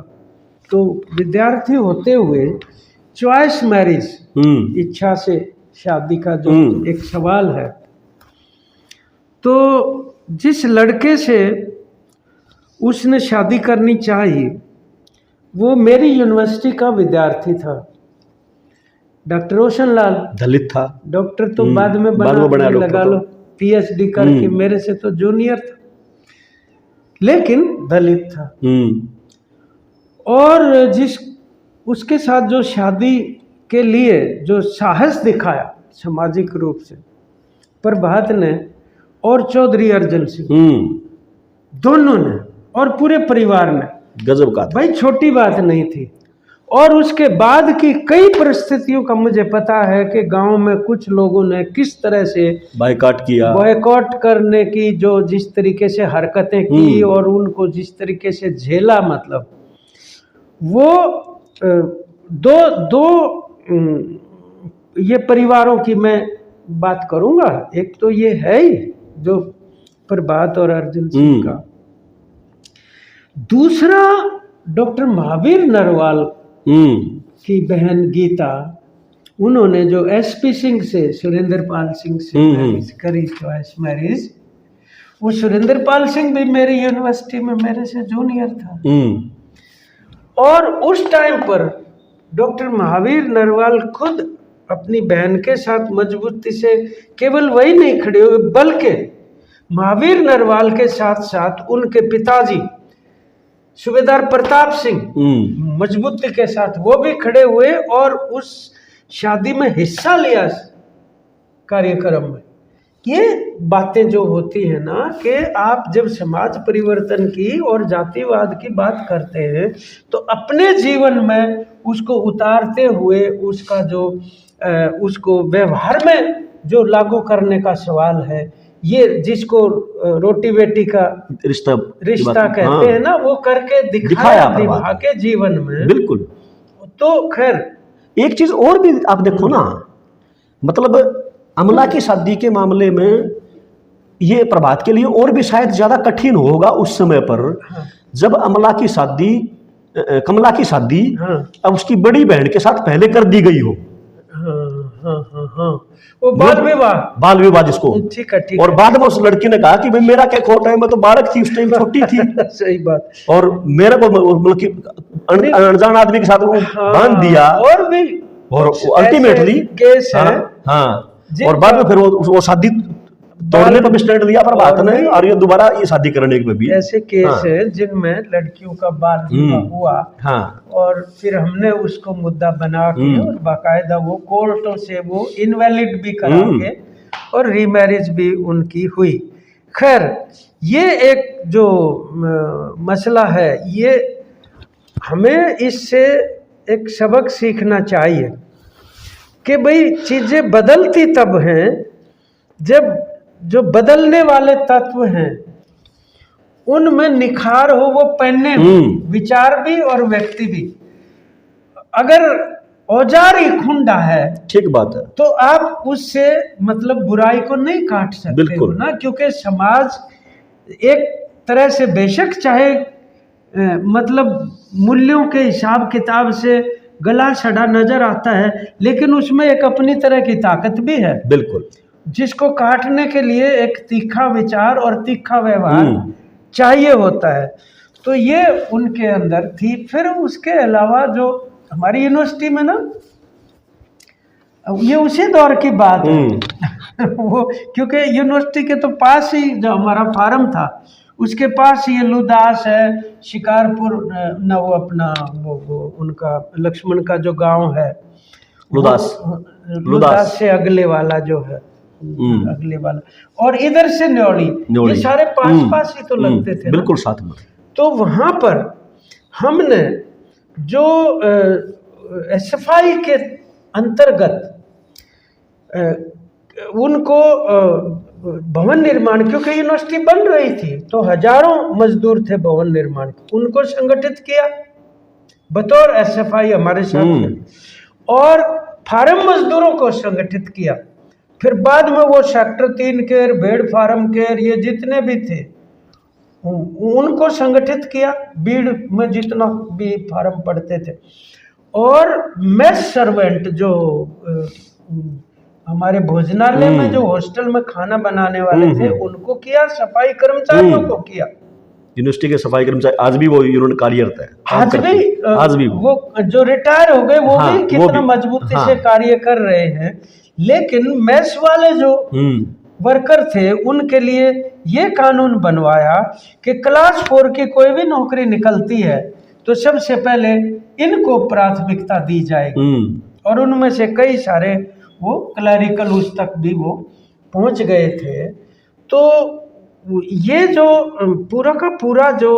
B: तो विद्यार्थी होते हुए चॉइस मैरिज, इच्छा से शादी का जो एक सवाल है, तो जिस लड़के से उसने शादी करनी चाहिए वो मेरी यूनिवर्सिटी का विद्यार्थी था, डॉक्टर रोशन लाल।
A: दलित था,
B: डॉक्टर तो बाद में बना लगा लो, पीएचडी करके, मेरे से तो जूनियर था, लेकिन दलित था। और उसके साथ जो शादी के लिए जो साहस दिखाया सामाजिक रूप से प्रभात ने और चौधरी अर्जन सिंह, दोनों ने और पूरे परिवार ने,
A: गजब का
B: भाई छोटी बात नहीं थी। और उसके बाद की कई परिस्थितियों का मुझे पता है कि गांव में कुछ लोगों ने किस तरह से
A: बायकॉट किया,
B: बॉयकॉट करने की जो जिस तरीके से हरकतें की और उनको जिस तरीके से झेला, मतलब वो दो ये परिवारों की मैं बात करूंगा। एक तो ये है ही जो प्रभात और अर्जुन सिंह का, दूसरा डॉक्टर महावीर नरवाल की बहन गीता, उन्होंने जो एसपी सिंह से, सुरेंद्र पाल सिंह से मैरिज करी, चॉइस मैरिज। वो सुरेंद्र पाल सिंह भी मेरी यूनिवर्सिटी में मेरे से जूनियर था। और उस टाइम पर डॉक्टर महावीर नरवाल खुद अपनी बहन के साथ मजबूती से केवल वही नहीं खड़े हुए, बल्कि महावीर नरवाल के साथ साथ उनके पिताजी सूबेदार प्रताप सिंह मजबूती के साथ वो भी खड़े हुए और उस शादी में हिस्सा लिया कार्यक्रम में। ये बातें जो होती है ना कि आप जब समाज परिवर्तन की और जातिवाद की बात करते हैं तो अपने जीवन में उसको उतारते हुए उसका जो उसको व्यवहार में जो लागू करने का सवाल है, ये जिसको रोटी बेटी का रिश्ता कहते हैं ना, वो करके दिखाया निभा के जीवन में।
A: बिल्कुल।
B: तो खैर
A: एक चीज और भी आप देखो ना, मतलब अमला की शादी के मामले में ये प्रभात के लिए और भी शायद ज्यादा कठिन होगा उस समय पर। जब अमला की शादी, कमला की शादी अब उसकी बड़ी बहन के साथ पहले कर दी गई हो।
B: वो बाल विवाह जिसको,
A: ठीक है। और बाद में उस लड़की ने कहा कि भाई मेरा क्या खोट है, मैं तो बालक थी उस टाइम, छोटी थी।
B: सही बात।
A: और मेरे को अनजान आदमी के साथ वो बांध दिया
B: और भी,
A: और अल्टीमेटली
B: केस है।
A: हाँ, और बाद में फिर वो शादी तोड़ने पर भी स्टैंड लिया प्रभात ने, और ये दोबारा ये शादी करने पे भी
B: ऐसे केस है जिनमें लड़कियों का बाल विवाह हुआ। और फिर हमने उसको मुद्दा बना के और बाकायदा वो कोर्टों से वो इनवैलिड भी करा के और रीमैरिज भी उनकी हुई। खैर ये एक जो मसला है, ये हमें इससे एक सबक सीखना चाहिए कि भाई चीजें बदलती तब हैं जब जो बदलने वाले तत्व हैं उनमें निखार हो, वो पहने विचार भी और व्यक्ति भी। अगर औजार ही खुंडा है, ठीक बात है, तो आप उससे मतलब बुराई को नहीं काट सकते हो ना, क्योंकि समाज एक तरह से बेशक चाहे मतलब मूल्यों के हिसाब किताब से गला सड़ा नजर आता है, लेकिन उसमें एक अपनी तरह की ताकत भी है। बिल्कुल। जिसको काटने के लिए एक तीखा विचार और तीखा व्यवहार चाहिए होता है। तो ये उनके अंदर थी। फिर उसके अलावा जो हमारी यूनिवर्सिटी में ना, ये उसी दौर की बात है वो, क्योंकि यूनिवर्सिटी के तो पास ही जो हमारा फार्म था उसके पास ये लुदास है, शिकारपुर न, वो अपना वो उनका लक्ष्मण का जो गांव है लुदास से अगले वाला जो है, अगले वाला, और इधर से न्योली, ये सारे पास ही तो लगते थे, बिल्कुल साथ में। तो वहां पर हमने जो एसएफआई के अंतर्गत उनको भवन निर्माण, क्योंकि यूनिवर्सिटी बन रही थी तो हजारों मजदूर थे भवन निर्माण के, उनको संगठित किया बतौर एसएफआई हमारे साथ, और फार्म मजदूरों को संगठित किया। फिर बाद में वो सेक्टर 3 के, भेड़ फार्म के, ये जितने भी थे उनको संगठित किया, बीड़ में जितना भी फार्म पड़ते थे। और मेस सर्वेंट जो हमारे भोजनालय में जो हॉस्टल में खाना बनाने वाले थे उनको किया, सफाई कर्मचारियों को किया। यूनिवर्सिटी के सफाई कर्मचारी आज भी वो यूनियन कार्यरत है, आज भी वो जो रिटायर हो गए वो भी कितना मजबूती से कार्य कर रहे हैं। लेकिन मेस वाले जो वर्कर थे उनके लिए ये कानून बनवाया कि क्लास 4 की कोई भी नौकरी निकलती है तो सबसे पहले इनको प्राथमिकता दी जाएगी, और उनमें से कई सारे वो क्लरिकल उस तक भी वो पहुंच गए थे। तो ये जो पूरा का पूरा जो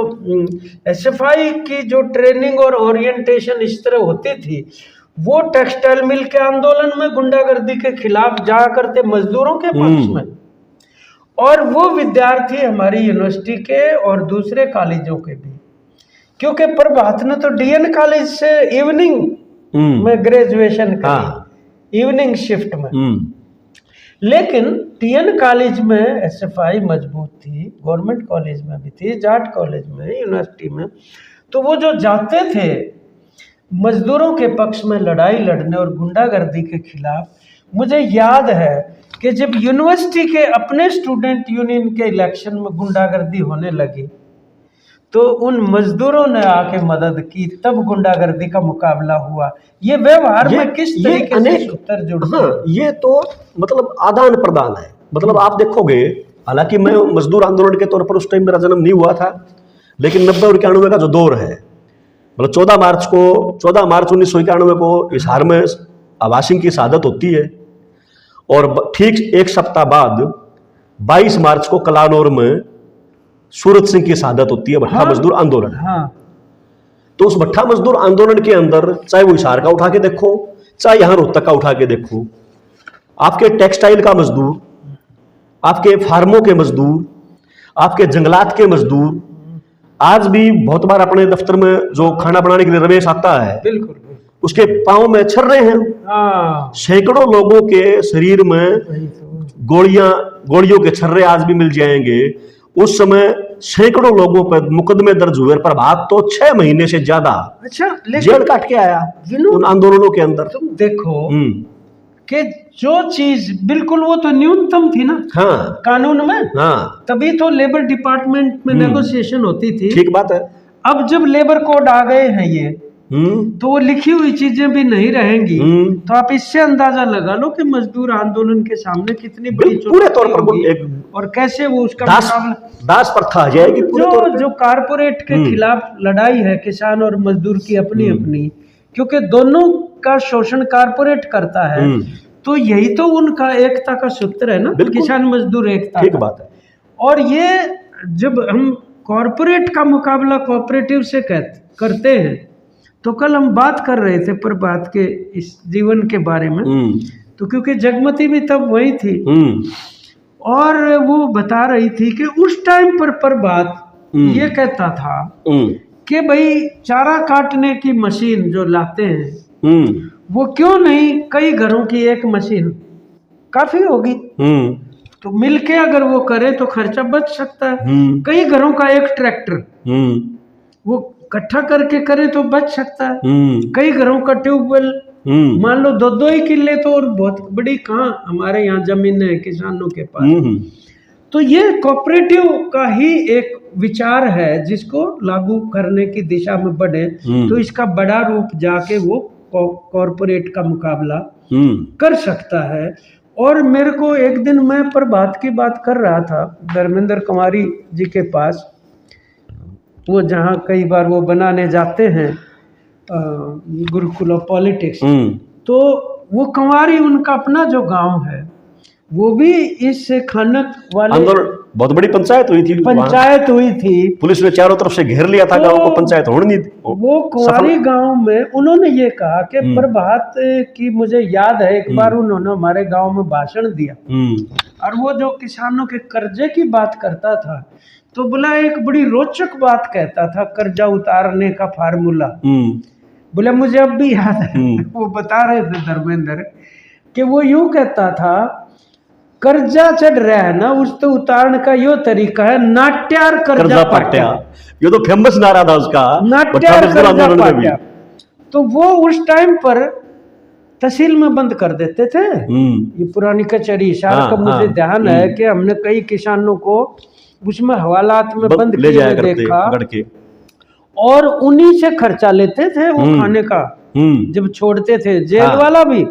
B: एसएफआई की जो ट्रेनिंग और ओरिएंटेशन इस तरह होती थी, वो टेक्सटाइल मिल के आंदोलन में गुंडागर्दी के खिलाफ जा करते मजदूरों के पक्ष में, और वो विद्यार्थी हमारी यूनिवर्सिटी के और दूसरे कॉलेजों के भी, क्योंकि प्रभात ने तो डीएन कॉलेज से इवनिंग में ग्रेजुएशन करी, इवनिंग शिफ्ट में, लेकिन डीएन कॉलेज में एसएफआई मजबूत थी, गवर्नमेंट कॉलेज में भी थी, जाट कॉलेज में, यूनिवर्सिटी में। तो वो जो जाते थे मजदूरों के पक्ष में लड़ाई लड़ने और गुंडागर्दी के खिलाफ, मुझे याद है कि जब यूनिवर्सिटी के अपने स्टूडेंट यूनियन के इलेक्शन में गुंडागर्दी होने लगी तो उन मजदूरों ने आके मदद की, तब गुंडागर्दी का मुकाबला हुआ। ये व्यवहार में किस तरीके से सूत्र जुड़ते हैं?
A: हाँ, ये तो मतलब आदान प्रदान है। मतलब आप देखोगे, हालांकि मैं मजदूर आंदोलन के तौर पर उस टाइम मेरा जन्म नहीं हुआ था, लेकिन 90 और 91 का जो दौर है, मतलब 14 मार्च 1991 को हिसार में अब्बास सिंह की शहादत होती है, और ठीक एक सप्ताह बाद 22 मार्च को कलानौर में सूरत सिंह की शहादत होती है भट्ठा मजदूर आंदोलन।
B: हाँ।
A: तो उस भट्ठा मजदूर आंदोलन के अंदर चाहे वो हिसार का उठा के देखो, चाहे यहां रोहतक का उठा के देखो, आपके टेक्सटाइल का मजदूर, आपके फार्मों के मजदूर, आपके जंगलात के मजदूर, आज भी बहुत बार अपने दफ्तर में जो खाना बनाने के लिए रमेश आता है,
B: बिल्कुल
A: उसके पांव में छर्रे हैं।
B: हाँ।
A: सैकड़ों लोगों के शरीर में गोलियों के छर्रे आज भी मिल जाएंगे। उस समय सैकड़ों लोगों पर मुकदमे दर्ज हुए। प्रभात तो 6 महीने से ज्यादा जेल काट के आया उन आंदोलनों के अंदर।
B: तुम देखो कि जो चीज बिल्कुल वो तो न्यूनतम थी ना।
A: हाँ,
B: कानून में।
A: हाँ,
B: तभी तो लेबर डिपार्टमेंट में नेगोशिएशन होती थी।
A: ठीक बात है।
B: अब जब लेबर कोड आ गए हैं ये, तो वो लिखी हुई चीजें भी नहीं रहेंगी। तो आप इससे अंदाजा लगा लो कि मजदूर आंदोलन के सामने कितनी बड़ी
A: पूरे तौर पर
B: और कैसे वो उसका
A: दास प्रथा आ जाएगी।
B: जो कारपोरेट के खिलाफ लड़ाई है किसान और मजदूर की अपनी अपनी, क्योंकि दोनों का शोषण कारपोरेट करता है, तो यही तो उनका एकता का सूत्र है ना, किसान मजदूर एकता।
A: ठीक बात है।
B: और ये जब हम कॉरपोरेट का मुकाबला कोऑपरेटिव से करते हैं, तो कल हम बात कर रहे थे प्रभात के इस जीवन के बारे में, तो क्योंकि जगमती भी तब वही थी, और वो बता रही थी कि उस टाइम पर प्रभात ये कहता था कि भाई चारा काटने की मशीन जो लाते हैं, वो क्यों नहीं कई घरों की एक मशीन काफी होगी। तो मिलके अगर वो करे तो खर्चा बच सकता है। कई घरों का एक ट्रैक्टर वो इकट्ठा करके करे तो बच सकता है। कई घरों का ट्यूबवेल, मान लो 2-2 ही किले, तो और बहुत बड़ी कहाँ हमारे यहाँ जमीन है किसानों के पास। तो ये कोऑपरेटिव का ही एक विचार है जिसको लागू करने की दिशा में बढ़े, तो इसका बड़ा रूप जाके वो कॉरपोरेट का मुकाबला कर सकता है। और मेरे को एक दिन मैं प्रभात की बात कर रहा था धर्मेंद्र कुमारी जी के पास, वो जहाँ कई बार वो बनाने जाते हैं गुरुकुल ऑफ पॉलिटिक्स, तो वो कुंवारी उनका अपना जो गांव है, वो भी इस खानक वाले
A: बहुत बड़ी पंचायत हुई थी। पुलिस ने चारों तरफ से घेर लिया था गांव को, पंचायत होने नहीं दी।
B: वो कुंवारी गांव में उन्होंने ये कहा कि प्रभात की मुझे याद है एक बार उन्होंने हमारे गांव में भाषण दिया, और वो जो किसानों के कर्जे की बात करता था, तो बोला एक बड़ी रोचक बात कहता था, कर्जा उतारने का फार्मूला। बोले मुझे अब भी याद है वो बता रहे थे धर्मेंद्र कि वो यूं कहता था, कर्जा चढ़ रहा है ना, उस तो उतारने का यो तरीका है, नाट्यार कर्जा पाट्या।
A: ये तो फेमस नारा था उसका,
B: नाट्यार कर्जा पाट्या। तो वो उस टाइम पर तहसील में बंद कर देते थे। ये पुरानी कचहरी हिसार का मुझे ध्यान है कि हमने कई किसानों को उसमें हवालात में बंद किए देखा, और उन्हीं से खर्चा लेते थे वो खाने का जब छोड़ते थे जेल वाला भी।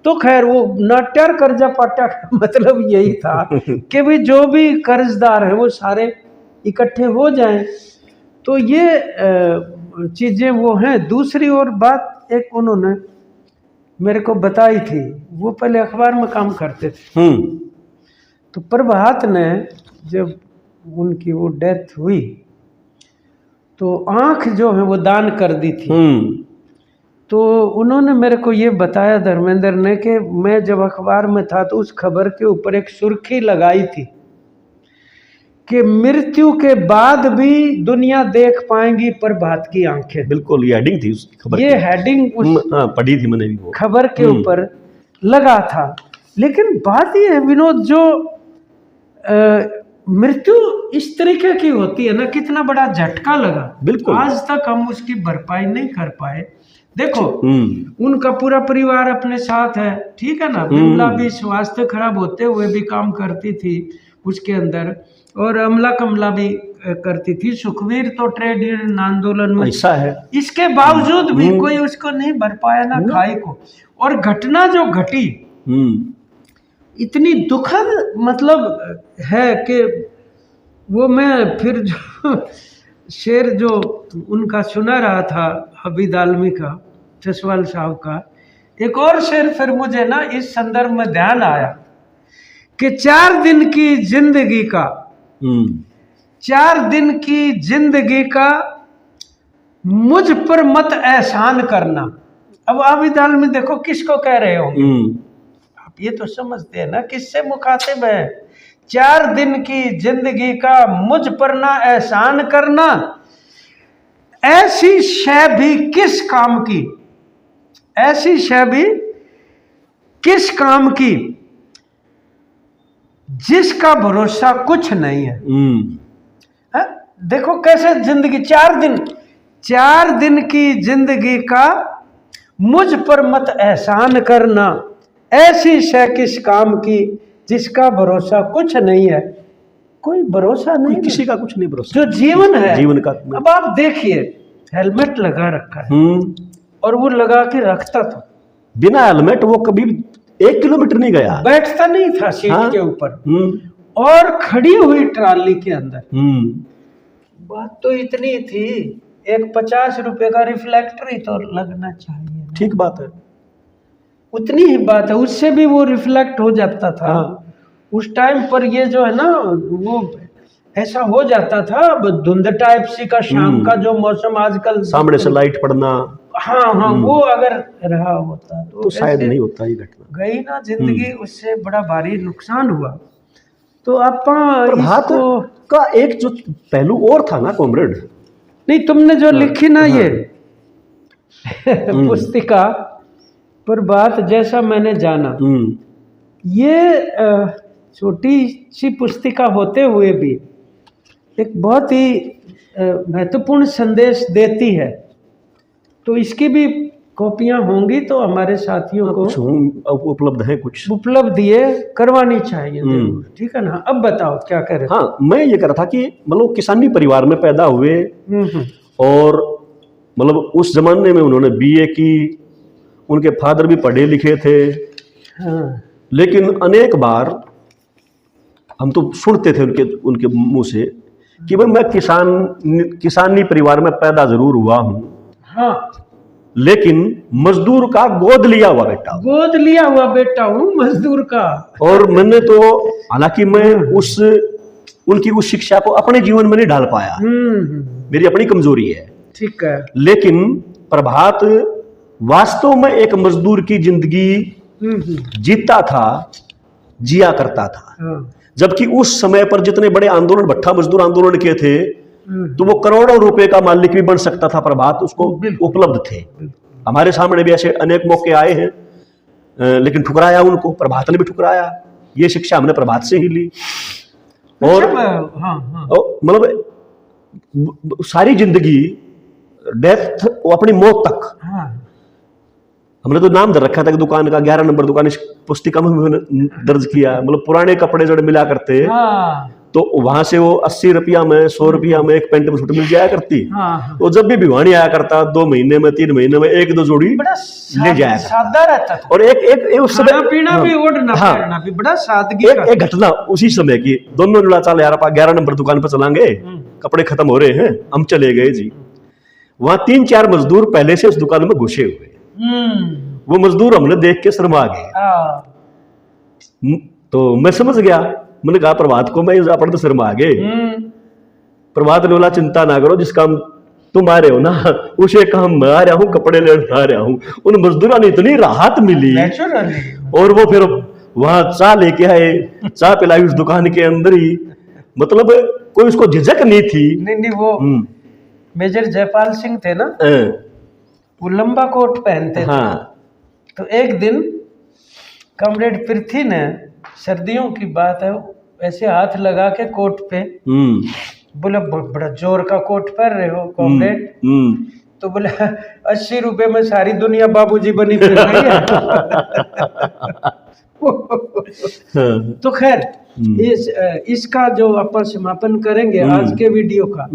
B: तो खैर वो नाट्यार कर्जा पाट्या का मतलब यही था कि भाई जो भी कर्जदार है वो सारे इकट्ठे हो जाएं। तो ये चीजें वो हैं। दूसरी और बात एक उन्होंने मेरे को बताई थी, वो पहले अखबार में काम करते थे। तो प्रभात ने जब उनकी वो डेथ हुई तो आंख जो है वो दान कर दी थी। तो उन्होंने मेरे को ये बताया धर्मेंद्र ने कि मैं जब अखबार में था तो उस खबर के ऊपर एक सुर्खी लगाई थी कि मृत्यु के बाद भी दुनिया देख पाएंगी प्रभात की आंखें।
A: बिल्कुल, ये हेडिंग थी उस खबर
B: ये हेडिंग
A: पढ़ी थी मैंने भी वो
B: खबर के ऊपर लगा था। लेकिन बात ये है विनोद, जो मृत्यु इस तरीके की होती है ना, कितना बड़ा झटका लगा।
A: बिल्कुल,
B: आज तक हम उसकी भरपाई नहीं कर पाए। देखो उनका पूरा परिवार अपने साथ है, ठीक है ना। बिमला भी स्वास्थ्य खराब होते हुए भी काम करती थी उसके अंदर। और अमला कमला भी करती थी। सुखवीर तो ट्रेड यूनियन आंदोलन में,
A: ऐसा है।
B: इसके बावजूद भी कोई उसको नहीं भर पाया ना खाई को। और घटना जो घटी इतनी दुखद मतलब है कि वो मैं फिर जो शेर जो उनका सुना रहा था हबीद आलमी का, जसवाल साहब का, एक और शेर फिर मुझे ना इस संदर्भ में ध्यान आया कि 4 दिन की जिंदगी का 4 दिन की जिंदगी का मुझ पर मत एहसान करना। अब आबिद आलमी देखो किसको कह रहे होंगे, आप ये तो समझते हैं ना किससे मुखातिब है। 4 दिन की जिंदगी का मुझ पर ना एहसान करना, ऐसी शय भी किस काम की, ऐसी शय भी किस काम की जिसका भरोसा कुछ नहीं है। है? देखो कैसे जिंदगी 4 दिन की जिंदगी का मुझ पर मत एहसान करना, ऐसी शय किस काम की जिसका भरोसा कुछ नहीं है। कोई भरोसा नहीं,
A: किसी का कुछ नहीं भरोसा।
B: जो जीवन है
A: जीवन का।
B: अब आप देखिए हेलमेट लगा रखा है और वो लगा के रखता था,
A: बिना हेलमेट वो कभी 1 किलोमीटर नहीं गया,
B: बैठता नहीं था सीट के ऊपर और खड़ी हुई ट्राली के अंदर। बात तो इतनी थी, एक 50 रुपए का रिफ्लेक्टर ही तो लगना चाहिए।
A: ठीक बात है,
B: उतनी ही बात है, उससे भी वो रिफ्लेक्ट हो जाता था। उस टाइम पर ये जो है ना वो ऐसा हो जाता था, धुंध टाइप सी का शाम का जो मौसम आजकल
A: सामने से लाइट पड़ना,
B: हाँ वो अगर रहा होता तो
A: शायद नहीं होता ये घटना।
B: गई ना जिंदगी, उससे बड़ा भारी नुकसान हुआ। तो आप
A: प्रभात का एक जो पहलू और था ना कॉमरेड,
B: नहीं तुमने जो लिखी ना ये पुस्तिका प्रभात जैसा मैंने जाना, ये छोटी सी पुस्तिका होते हुए भी एक बहुत ही महत्वपूर्ण संदेश देती है। तो इसकी भी कॉपियां होंगी तो हमारे साथियों को
A: उपलब्ध है, कुछ
B: उपलब्ध ये करवानी चाहिए। ठीक है ना। अब बताओ क्या कह रहे।
A: हाँ, मैं ये कह रहा था कि मतलब किसानी परिवार में पैदा हुए और मतलब उस जमाने में उन्होंने बीए की, उनके फादर भी पढ़े लिखे थे। लेकिन अनेक बार हम तो सुनते थे उनके मुंह से कि भाई मैं किसानी परिवार में पैदा जरूर हुआ हूं, लेकिन मजदूर का गोद लिया हुआ बेटा हूं, मजदूर का। और मैंने तो हालांकि मैं उनकी उस शिक्षा को अपने जीवन में नहीं ढाल पाया, मेरी अपनी कमजोरी है। ठीक है। लेकिन प्रभात वास्तव में एक मजदूर की जिंदगी जीता था, जिया करता था। जबकि उस समय पर जितने बड़े आंदोलन, भट्ठा मजदूर आंदोलन के थे, तो वो करोड़ों रुपए का मालिक भी बन सकता था। प्रभात उसको उपलब्ध थे। हमारे सामने भी ऐसे अनेक मौके आए हैं, लेकिन ठुकराया उनको, प्रभात ने भी ठुकराया। ये शिक्षा हमने प्रभात से ही ली। और मतलब सारी जिंदगी डेथ, अपनी मौत तक। हमने तो नाम दर रखा था कि दुकान का 11 नंबर दुकान, इस पुस्तिका में दर्ज किया। मतलब पुराने कपड़े जो मिला करते, तो वहां से वो 80 रुपया में, 100 रुपया में एक पेंट शूट मिल जाया करती। तो जब भी भिवानी आया करता 2 महीने में, 3 महीने में 1-2 जोड़ी ले जाया, सादा रहता था। और एक उस समय पीना भी, ओढ़ना पहनना भी बड़ा सादगी। एक घटना उसी समय की, दोनों लड़ा चाल यार 11 नंबर दुकान पर चलाएंगे, कपड़े खत्म हो रहे हैं, हम चले गए जी। वहां 3-4 मजदूर पहले से उस दुकान में घुसे हुए। वो मजदूर हमने देख के शर्मा गए। तो मैं समझ गया, मैंने कहा प्रभात को, मैं अपन तो शर्मा गए। प्रभात ने बोला चिंता ना करो, जिस काम तुम आ रहे हो ना उसे काम मैं आ रहा हूँ, कपड़े लेने आ रहा हूँ। उन मजदूरों ने इतनी राहत मिली, और वो फिर वहां चाय लेके आए, चाय पिलाई उस दुकान के अंदर ही। मतलब कोई उसको झिझक नहीं थी। नहीं वो मेजर जयपाल सिंह थे ना, वो लंबा कोट पहनते थे। तो एक दिन कॉमरेड पृथ्वी ने, सर्दियों की बात है, ऐसे हाथ लगा के कोट पे, बोले बड़ा जोर का कोट पहन रहे हो कॉमरेड। तो बोले 80 रुपए में सारी दुनिया बाबूजी बनी फिर रही है। तो खैर
B: इसका जो अपन समापन करेंगे आज के वीडियो का।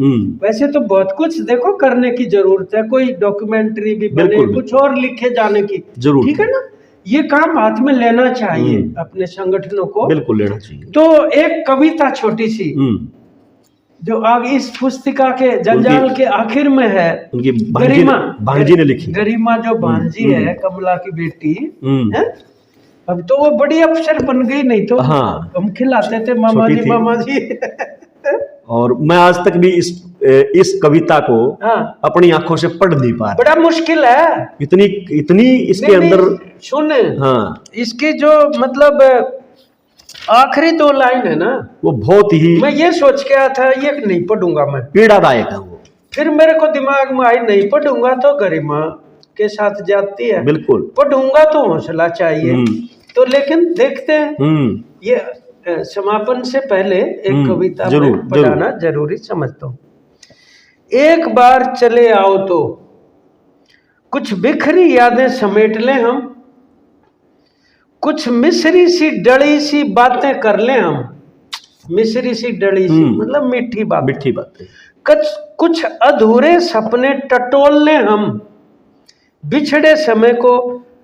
B: वैसे तो बहुत कुछ देखो करने की जरूरत है, कोई डॉक्यूमेंट्री भी बने,
A: बिल्कुल।
B: कुछ और लिखे जाने की
A: जरूर,
B: ठीक है ना। ये काम हाथ में लेना चाहिए अपने संगठनों को,
A: बिल्कुल लेना चाहिए।
B: तो एक कविता छोटी सी जो आगे इस पुस्तिका के जंजाल के आखिर में है,
A: उनकी
B: भांजी
A: ने लिखी।
B: गरिमा जो भांजी है कमला की बेटी है, अब तो वो बड़ी अफसर बन गई, नहीं तो
A: हाँ,
B: हम खिलाते थे मामा जी मामा जी।
A: और मैं आज तक भी इस कविता को अपनी आंखों से पढ़ नहीं पा रहा,
B: बड़ा मुश्किल है,
A: इतनी इसके अंदर।
B: सुन,
A: हाँ,
B: इसकी जो मतलब आखिरी 2 लाइन है ना, वो
A: बहुत ही,
B: मैं ये सोच के आया था ये नहीं पढ़ूंगा मैं,
A: पीड़ादायक है वो।
B: फिर मेरे को दिमाग में आई नहीं पढ़ूंगा तो गरिमा के साथ जाती है,
A: बिल्कुल
B: पढ़ूंगा तो हौसला चाहिए। तो लेकिन देखते हैं, ये समापन से पहले एक कविता में पढ़ाना जरूरी समझता हूँ। एक बार चले आओ तो कुछ बिखरी यादें समेट लें हम, कुछ मिश्री सी डली सी बातें कर लें हम। मिश्री सी डली सी मतलब मीठी बातें। कुछ अधूरे सपने टटोल लें हम, बिछड़े समय को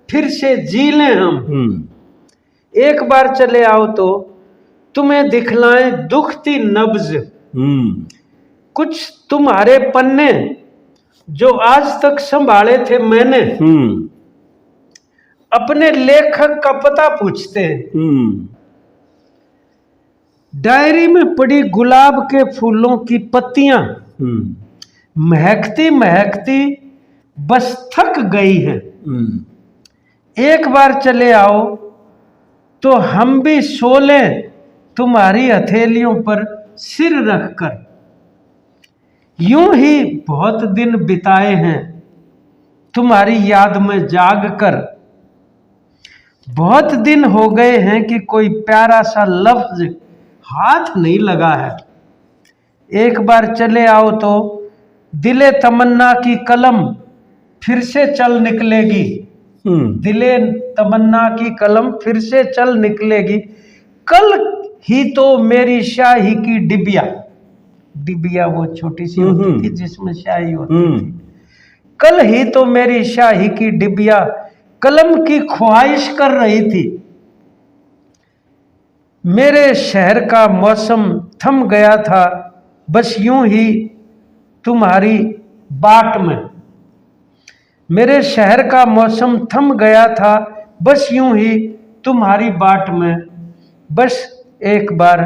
B: फिर से जी लें हम। एक बार चले आओ तो तुम्हें दिखलाएं दुखती नब्ज, कुछ तुम्हारे पन्ने जो आज तक संभाले थे मैंने, अपने लेखक का पता पूछते हैं। डायरी में पड़ी गुलाब के फूलों की पत्तियां महकती महकती बस थक गई हैं। एक बार चले आओ तो हम भी सो लें तुम्हारी हथेलियों पर सिर रखकर। यूं ही बहुत दिन बिताए हैं तुम्हारी याद में जाग कर, बहुत दिन हो गए हैं कि कोई प्यारा सा लफ्ज हाथ नहीं लगा है। एक बार चले आओ तो दिले तमन्ना की कलम फिर से चल निकलेगी। दिले तमन्ना की कलम फिर से चल निकलेगी। कल ही तो मेरी शाही की डिबिया, डिबिया वो छोटी सी होती थी जिसमें शाही होती थी। कल ही तो मेरी शाही की डिबिया कलम की ख्वाहिश कर रही थी। मेरे शहर का मौसम थम गया था बस यूं ही तुम्हारी बाट में। मेरे शहर का मौसम थम गया था बस यूं ही तुम्हारी बाट में। बस एक बार,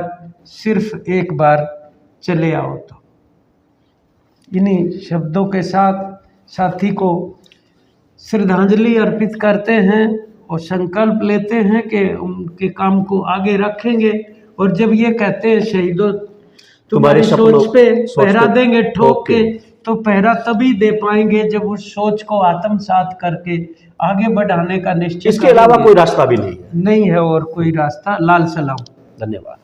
B: सिर्फ एक बार चले आओ तो। इन्हीं शब्दों के साथ साथी को श्रद्धांजलि अर्पित करते हैं और संकल्प लेते हैं कि उनके काम को आगे रखेंगे। और जब ये कहते हैं शहीदों तुम्हारी सोच पे पहरा देंगे ठोक के, तो पहरा तभी दे पाएंगे जब उस सोच को आत्मसात करके आगे बढ़ाने का निश्चय।
A: इसके अलावा कोई रास्ता भी नहीं है,
B: और कोई रास्ता। लाल सलाम,
A: धन्यवाद।